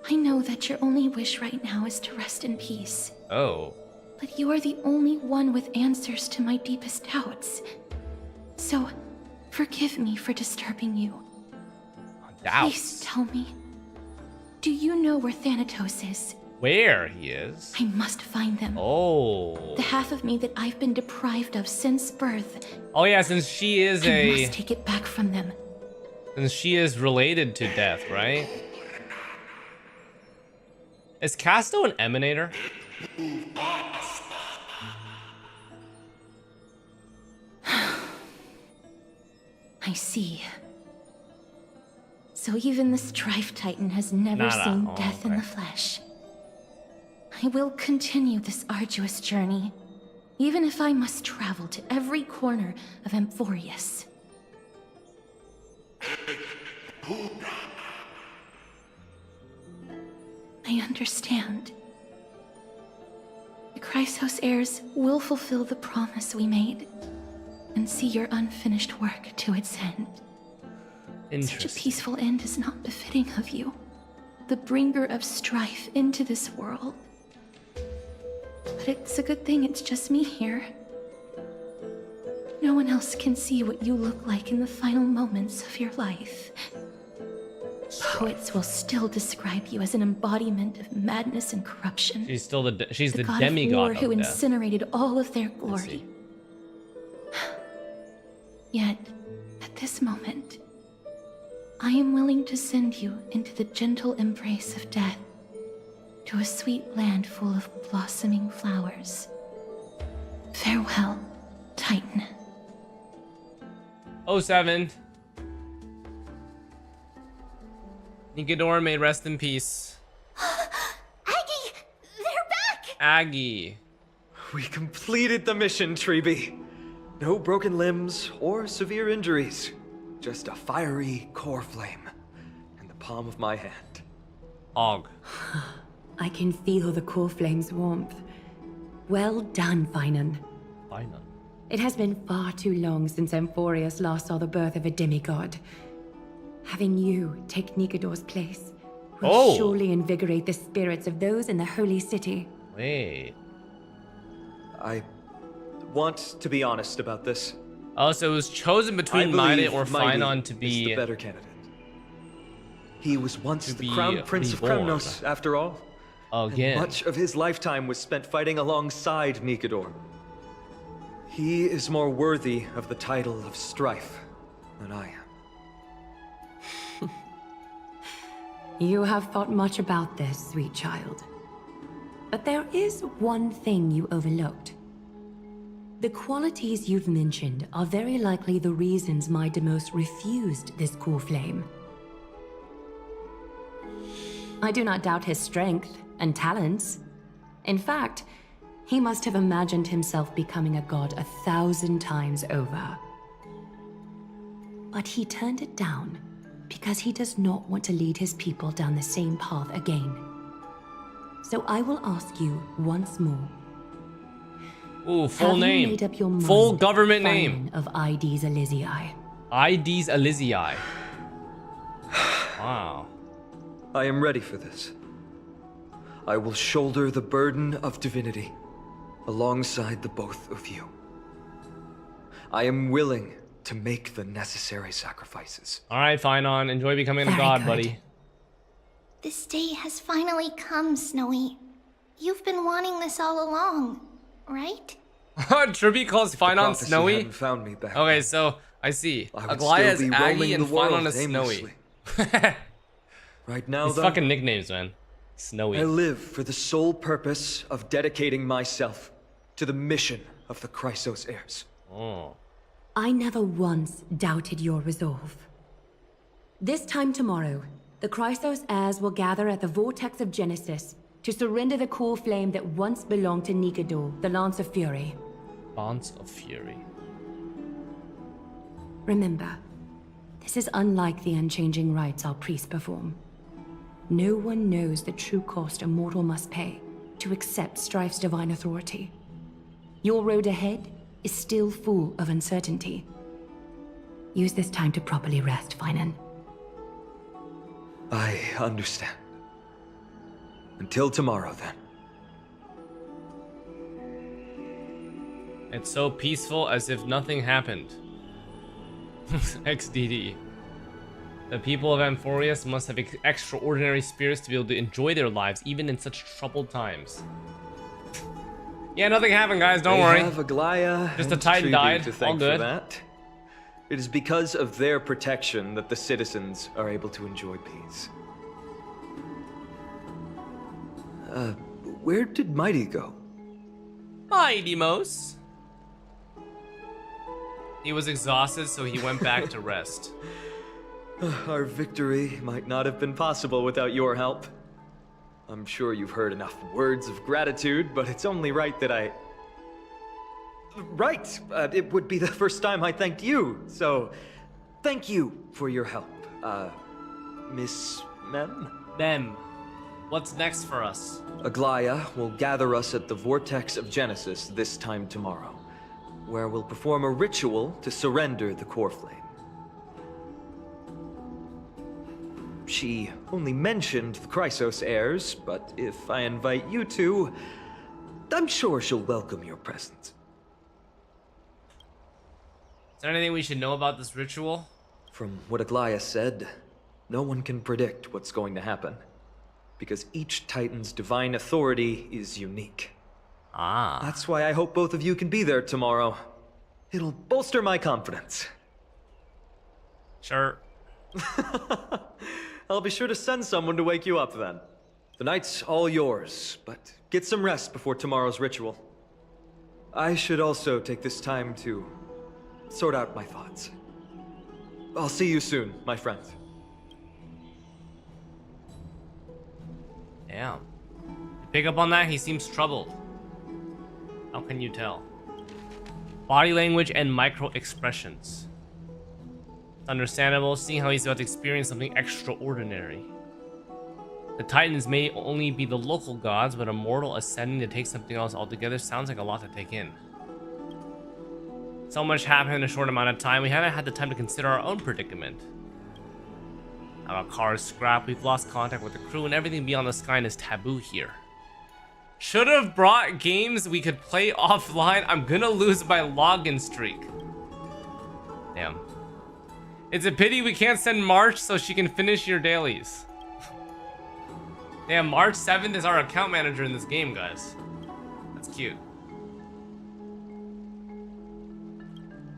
I know that your only wish right now is to rest in peace. Oh. But you are the only one with answers to my deepest doubts. So, forgive me for disturbing you. Doubts? Please tell me. Do you know where Thanatos is? Where he is? I must find them. Oh. The half of me that I've been deprived of since birth. Oh yeah, since she is I must take it back from them. Since she is related to death, right? Is Casto an emanator? I see. So even the Strife Titan has never seen Oh, death in the flesh. I will continue this arduous journey, even if I must travel to every corner of Amphorius. I understand. The Chrysos heirs will fulfill the promise we made and see your unfinished work to its end. Such a peaceful end is not befitting of you, the bringer of strife into this world. But it's a good thing it's just me here. No one else can see what you look like in the final moments of your life. Poets will still describe you as an embodiment of madness and corruption. She's still the God demigod of war of who death. incinerated all of their glory. Yet, at this moment, I am willing to send you into the gentle embrace of death, to a sweet land full of blossoming flowers. Farewell, Titan. 07. Nigador may rest in peace. Aggie, they're back! Aggie. We completed the mission, Treeby. No broken limbs or severe injuries. Just a fiery core flame in the palm of my hand. Og. I can feel the core flame's warmth. Well done, Finan. Finan. It has been far too long since Amphorius last saw the birth of a demigod. Having you take Nigador's place will surely invigorate the spirits of those in the holy city. Wait. I want to be honest about this. Oh, so it was chosen between Mighty or Finan to be the better candidate. He was once the be crown prince of reborn. Kremnos, after all. Again. And much of his lifetime was spent fighting alongside Nigador. He is more worthy of the title of Strife than I am. You have thought much about this, sweet child. But there is one thing you overlooked. The qualities you've mentioned are very likely the reasons my Demos refused this core flame. I do not doubt his strength and talents. In fact, he must have imagined himself becoming a god 1,000 times over. But he turned it down because he does not want to lead his people down the same path again. So I will ask you once more. Ooh, full Have name. You made up your mind, full government Finan name. of ID's Elysiae? ID's Elysiae. Wow. I am ready for this. I will shoulder the burden of divinity alongside the both of you. I am willing to make the necessary sacrifices. All right, Finan. Enjoy becoming a god, buddy. This day has finally come, Snowy. You've been wanting this all along, right? Tribby calls Finan prophecy Snowy. hadn't found me back Okay, then. so I see. I would Aglaea is still be Aggie roaming and the world Finan is Snowy. aimlessly. Right now, These though, fucking nicknames, man. Snowy. I live for the sole purpose of dedicating myself to the mission of the Chrysos heirs. Oh. I never once doubted your resolve. This time tomorrow, the Chrysos heirs will gather at the Vortex of Genesis to surrender the core flame that once belonged to Nigador, the Lance of Fury. Lance of Fury. Remember, this is unlike the unchanging rites our priests perform. No one knows the true cost a mortal must pay to accept Strife's divine authority. Your road ahead is still full of uncertainty. Use this time to properly rest, Finan. I understand. Until tomorrow, then. It's so peaceful as if nothing happened. XDD. The people of Amphorius must have extraordinary spirits to be able to enjoy their lives even in such troubled times. Yeah, nothing happened, guys. Don't worry. Have Aglaea Just a and Titan Treeby died. to All thank good. for that. It is because of their protection that the citizens are able to enjoy peace. Where did Mighty go? Mighty Mos. He was exhausted, so he went back to rest. Our victory might not have been possible without your help. I'm sure you've heard enough words of gratitude, but it's only right that I... Right! It would be the first time I thanked you, so... Thank you for your help, Miss Mem? Mem, what's next for us? Aglaea will gather us at the Vortex of Genesis this time tomorrow, where we'll perform a ritual to surrender the core flame. She only mentioned the Chrysos heirs, but if I invite you two, I'm sure she'll welcome your presence. Is there anything we should know about this ritual? From what Aglaea said, no one can predict what's going to happen, because each Titan's divine authority is unique. Ah. That's why I hope both of you can be there tomorrow. It'll bolster my confidence. Sure. I'll be sure to send someone to wake you up then. The night's all yours, but get some rest before tomorrow's ritual. I should also take this time to sort out my thoughts. I'll see you soon, my friend. Damn. Pick up on that? He seems troubled. How can you tell? Body language and micro expressions. It's understandable, seeing how he's about to experience something extraordinary. The Titans may only be the local gods, but a mortal ascending to take something else altogether sounds like a lot to take in. So much happened in a short amount of time, we haven't had the time to consider our own predicament. Our car's scrapped, we've lost contact with the crew, and everything beyond the sky is taboo here. Should have brought games we could play offline. I'm gonna lose my login streak. Damn. It's a pity we can't send March so she can finish your dailies. Damn, March 7th is our account manager in this game, guys. That's cute.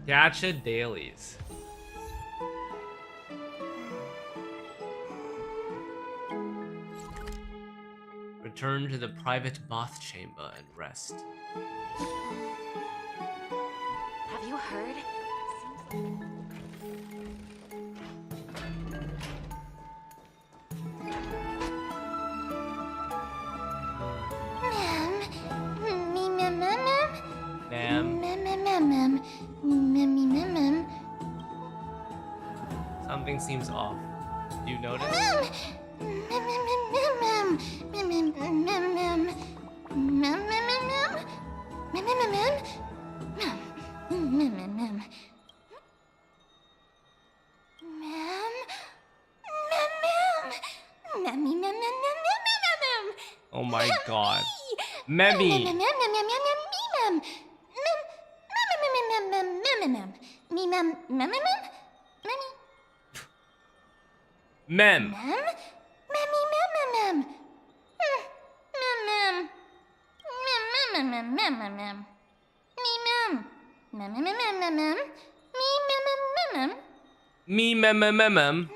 Gacha dailies. Return to the private bath chamber and rest. Have you heard? Something seems off. Do you notice? Oh my god. Memmy! Mem. Me mem mem mem mem.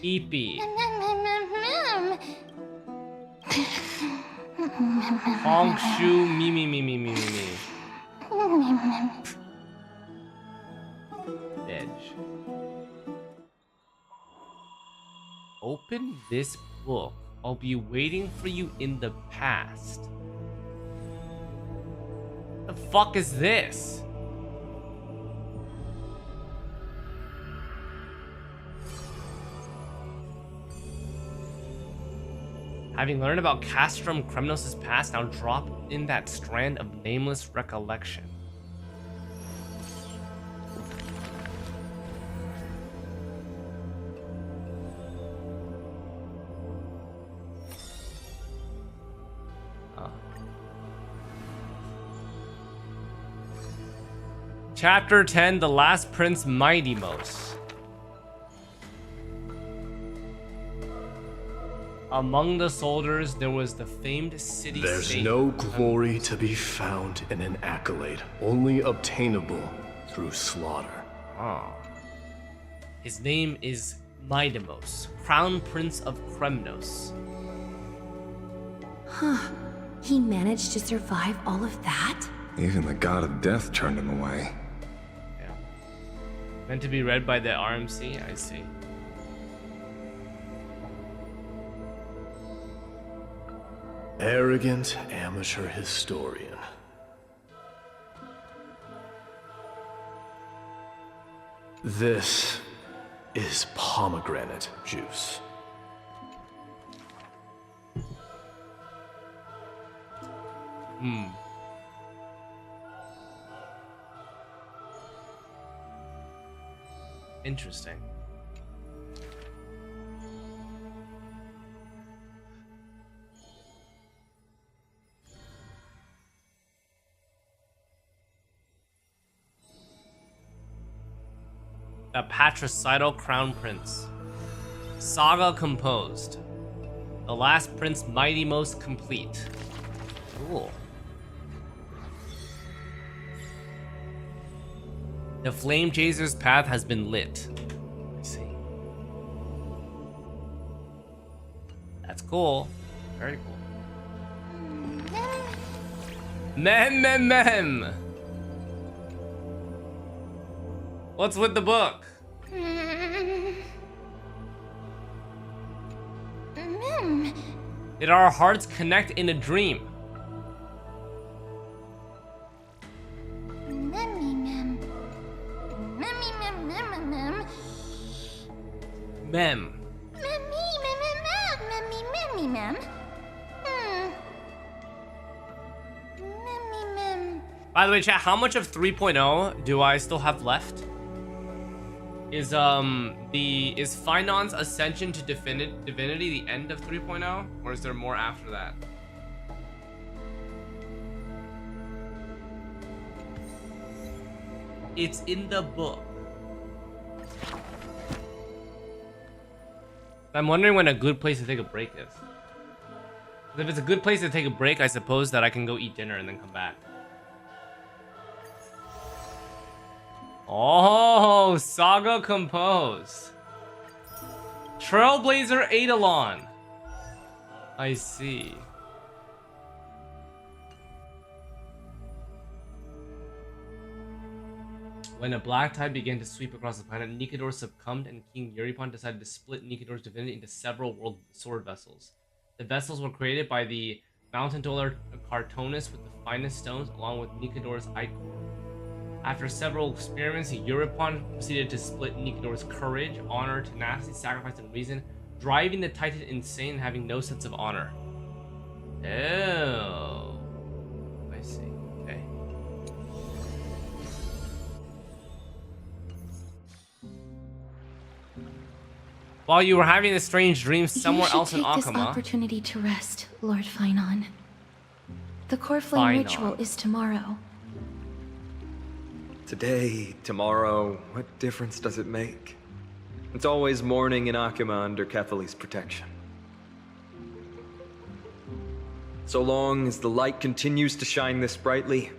Eepy. Honk shoe me me me me me me me. Edge. Open this book. I'll be waiting for you in the past. The fuck is this? Having learned about Castrum Kremnos' past, now drop in that strand of nameless recollection. Chapter 10, The Last Prince Mightymost. Among the soldiers, there was the famed city There's state. no glory to be found in an accolade, only obtainable through slaughter. Ah. His name is Mightymost, Crown Prince of Kremnos. Huh. He managed to survive all of that? Even the god of death turned him away. Yeah. Meant to be read by the RMC? I see. Arrogant amateur historian. This is pomegranate juice. Hmm. Interesting. The patricidal crown prince. Saga composed. The last prince Mightymost complete. Cool. The flame chaser's path has been lit. I see. That's cool. Very cool. Mem. What's with the book? Did our hearts connect in a dream? Mem. By the way, chat, how much of 3.0 do I still have left? Is Finon's ascension to divinity the end of 3.0, or is there more after that? It's in the book. I'm wondering when a good place to take a break is. If it's a good place to take a break, I suppose that I can go eat dinner and then come back. Oh, Saga Compose. Trailblazer Eidolon. I see. When a black tide began to sweep across the planet, Nikador succumbed and King Eurypon decided to split Nikador's divinity into several world sword vessels. The vessels were created by the mountain dweller Cartonus with the finest stones along with Nikador's ichor. After several experiments, Eurypon proceeded to split Nikador's courage, honor, tenacity, sacrifice, and reason, driving the Titan insane and having no sense of honor. Oh, I see. Okay. While you were having a strange dream somewhere else in You should take this Akama, opportunity to rest, Lord Finon. The core flame ritual is tomorrow. Today, tomorrow, what difference does it make? It's always morning in Akama under Cathyli's protection. So long as the light continues to shine this brightly,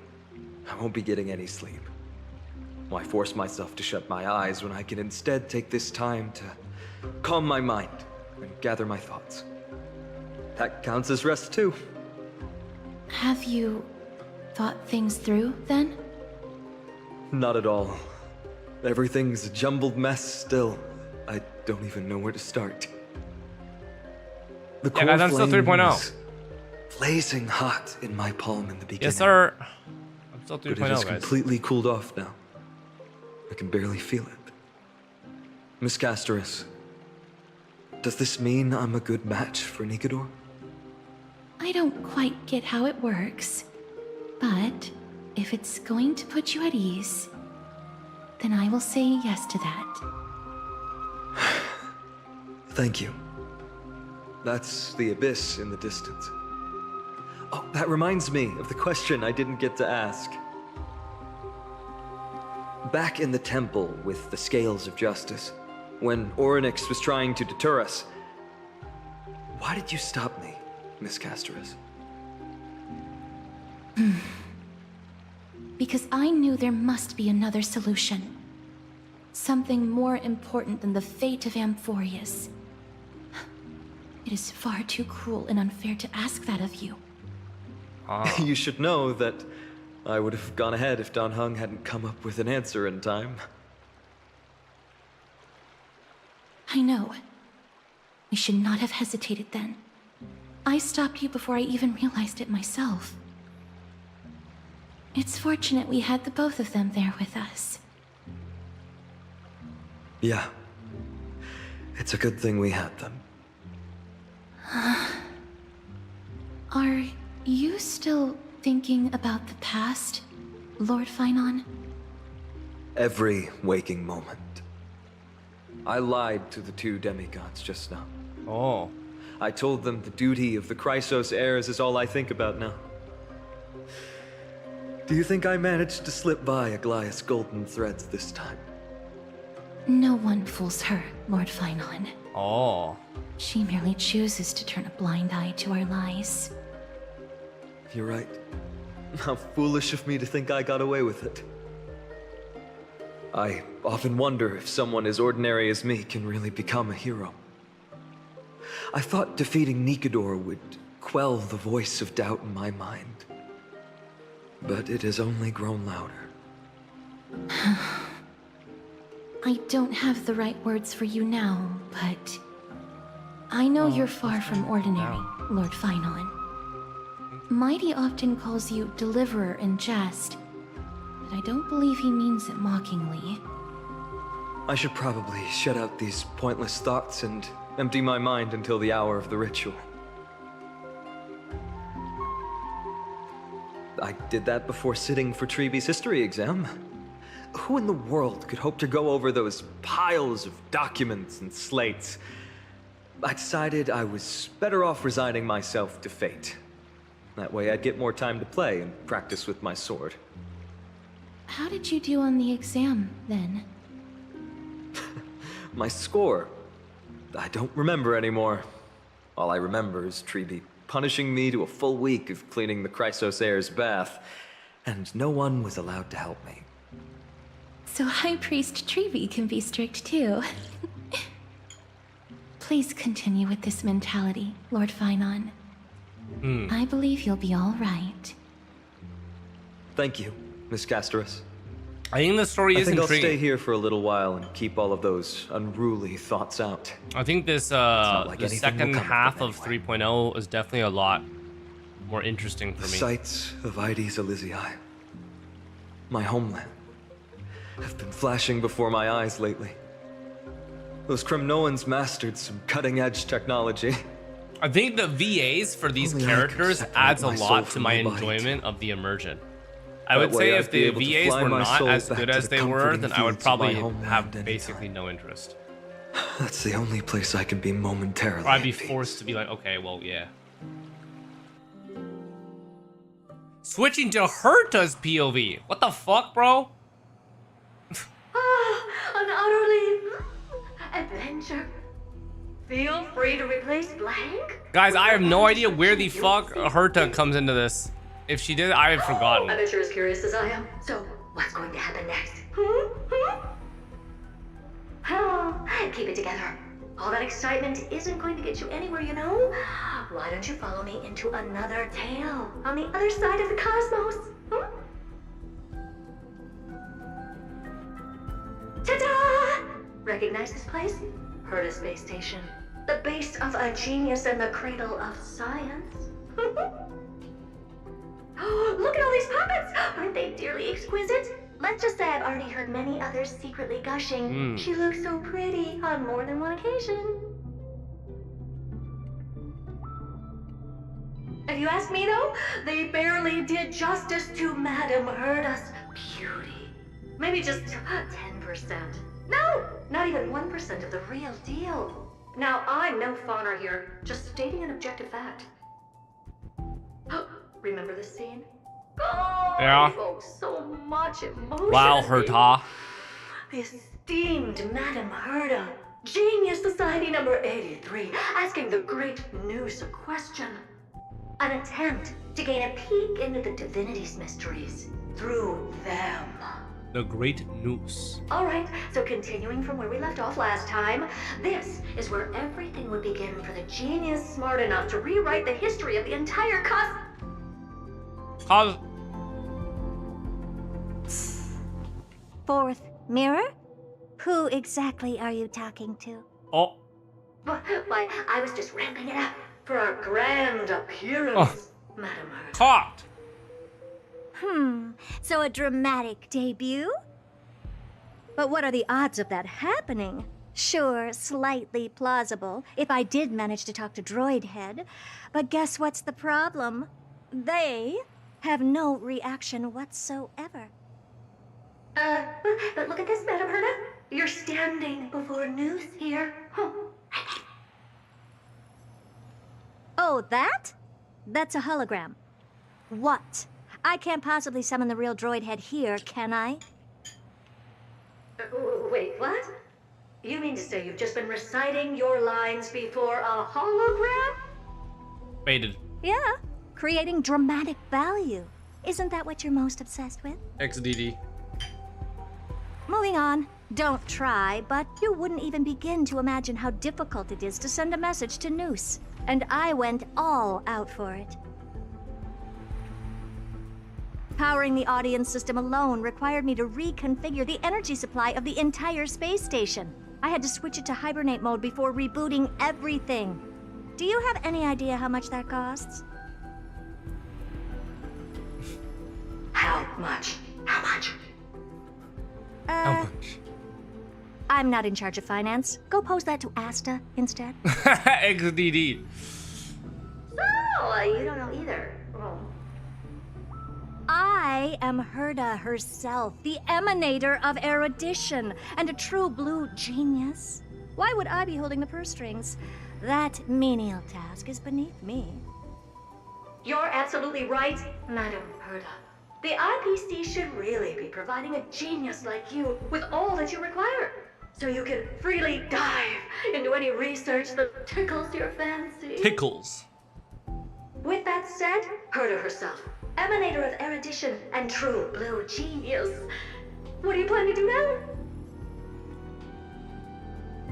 I won't be getting any sleep. Why force myself to shut my eyes when I can instead take this time to calm my mind and gather my thoughts? That counts as rest too. Have you thought things through, then? Not at all. Everything's a jumbled mess still. I don't even know where to start. The core guys, I'm still flame 3.0. was blazing hot in my palm in the beginning. Yes, sir. I'm still 3.0, But it has guys. completely cooled off now. I can barely feel it. Miss Castoris, does this mean I'm a good match for Nikador? I don't quite get how it works, but if it's going to put you at ease, then I will say yes to that. Thank you. That's the abyss in the distance. Oh, that reminds me of the question I didn't get to ask. back in the temple with the scales of justice, when Orynyx was trying to deter us. Why did you stop me, Miss Casterus? Because I knew there must be another solution. Something more important than the fate of Amphorius. It is far too cruel and unfair to ask that of you. You should know that I would have gone ahead if Don Hung hadn't come up with an answer in time. I know. We should not have hesitated then. I stopped you before I even realized it myself. It's fortunate we had the both of them there with us. Yeah. It's a good thing we had them. Are you still thinking about the past, Lord Finon? Every waking moment. I lied to the two demigods just now. Oh. I told them the duty of the Chrysos heirs is all I think about now. Do you think I managed to slip by Aglaea's golden threads this time? No one fools her, Lord Finon. Oh. She merely chooses to turn a blind eye to our lies. You're right. How foolish of me to think I got away with it. I often wonder if someone as ordinary as me can really become a hero. I thought defeating Nikador would quell the voice of doubt in my mind. But it has only grown louder. I don't have the right words for you now, but I know you're far from ordinary, Lord Finon. Mighty often calls you Deliverer in jest, but I don't believe he means it mockingly. I should probably shut out these pointless thoughts and empty my mind until the hour of the ritual. I did that before sitting for Treeby's history exam. Who in the world could hope to go over those piles of documents and slates? I decided I was better off resigning myself to fate. That way I'd get more time to play and practice with my sword. How did you do on the exam, then? My score? I don't remember anymore. All I remember is Treeby punishing me to a full week of cleaning the Chrysos heir's bath, and no one was allowed to help me. So High Priest Treeby can be strict too. Please continue with this mentality, Lord Finon. I believe you'll be all right. Thank you, Miss Casterus. I think the story is intriguing. intriguing. I'll stay here for a little while and keep all of those unruly thoughts out. I think this like the anything second will come half of 3.0 is definitely a lot more interesting for The me. sights of Ides Elysiae, my homeland, have been flashing before my eyes lately. Those Kremnoans mastered some cutting-edge technology. I think the VAs for these Only I characters could adds a separate my lot soul to from my my body. enjoyment of the immersion. I That would way say I'd if be the able to VAs fly were my not soul as back good to as the they were, comforting then I would fields of my probably homeland have anytime. basically no interest. That's the only place I can be momentarily. Or I'd be forced to be like, okay, well, yeah. Switching to Herta's POV. What the fuck, bro? An utterly adventure. Feel free to replace blank. Guys, I have no idea where the fuck Herta comes into this. If she did, I had forgotten. I bet you're as curious as I am. So, what's going to happen next? Keep it together. All that excitement isn't going to get you anywhere, you know? Why don't you follow me into another tale on the other side of the cosmos? Ta-da! Recognize this place? Herta Space Station. The base of a genius and the cradle of science. Look at all these puppets! Aren't they dearly exquisite? Let's just say I've already heard many others secretly gushing. She looks so pretty on more than one occasion. If you ask me though, they barely did justice to Madame Herta's beauty. Maybe just 10%. No, not even 1% of the real deal. Now, I'm no fawner here, just stating an objective fact. Remember this scene? Oh, Yeah. it evokes so much emotion. Wow, in me. Herta. the esteemed Madame Herda, Genius Society number 83, asking the great Noose a question. An attempt to gain a peek into the divinity's mysteries through them. The Great Noose. Alright, so continuing from where we left off last time, this is where everything would begin for the genius smart enough to rewrite the history of the entire Fourth mirror? Who exactly are you talking to? Oh. Why, I was just ramping it up for our grand appearance, Madame Herda. Caught! So a dramatic debut? But what are the odds of that happening? Sure, slightly plausible, if I did manage to talk to Droid Head. But guess what's the problem? They have no reaction whatsoever. But look at this, Madame Herda. You're standing before Noose here. Oh, that? That's a hologram. What? I can't possibly summon the real Droid Head here, can I? Wait, what? You mean to say you've just been reciting your lines before a hologram? Baited. Yeah, creating dramatic value. Isn't that what you're most obsessed with? XDD. Moving on. Don't try, but you wouldn't even begin to imagine how difficult it is to send a message to Noose. And I went all out for it. Powering the audience system alone required me to reconfigure the energy supply of the entire space station. I had to switch it to hibernate mode before rebooting everything. Do you have any idea how much that costs? How much? How much? How much? I'm not in charge of finance. Go pose that to Asta instead. XDD. So, you don't know either. Oh. I am Herda herself, the emanator of erudition, and a true blue genius. Why would I be holding the purse strings? That menial task is beneath me. You're absolutely right, Madame Herda. The IPC should really be providing a genius like you with all that you require, so you can freely dive into any research that tickles your fancy. Tickles. With that said, Herda herself, emanator of erudition and true blue genius. What do you plan to do now?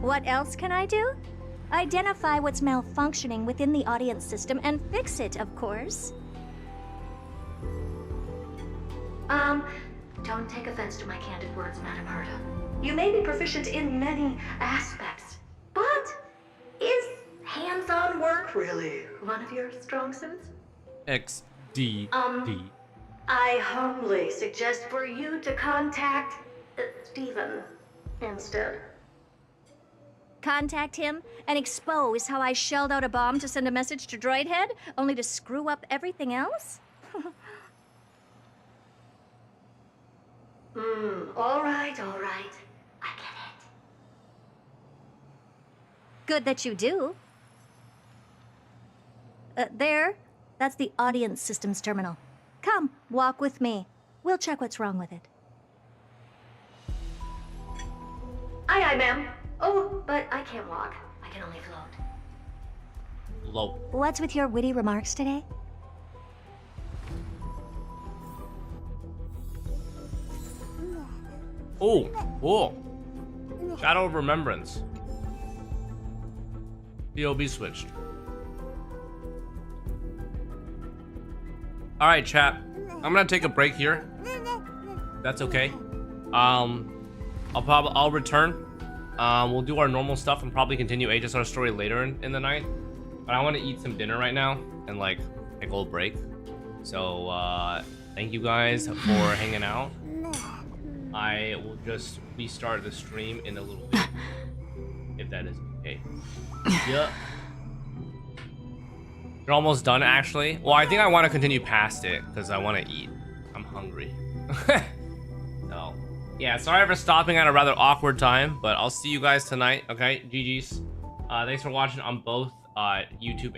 What else can I do? Identify what's malfunctioning within the audience system and fix it, of course. Don't take offense to my candid words, Madame Herda. You may be proficient in many aspects, but is hands-on work really one of your strong suits? XDD. I humbly suggest for you to contact Steven instead. Contact him and expose how I shelled out a bomb to send a message to Droid Head, only to screw up everything else? All right. I get it. Good that you do. There. That's the audience systems terminal. Come, walk with me. We'll check what's wrong with it. Aye, ma'am. Oh, but I can't walk. I can only float. Low. What's with your witty remarks today? Oh. Shadow of Remembrance. POB switched. Alright, chat. I'm gonna take a break here. That's okay. I'll return. We'll do our normal stuff and probably continue HSR story later in the night. But I want to eat some dinner right now and like take a little break. So thank you guys for hanging out. I will just restart the stream in a little bit, if that is okay. Yeah. You're almost done, actually. Well, I think I want to continue past it because I want to eat. I'm hungry. So, yeah. Sorry for stopping at a rather awkward time, but I'll see you guys tonight. Okay, GG's. Thanks for watching on both YouTube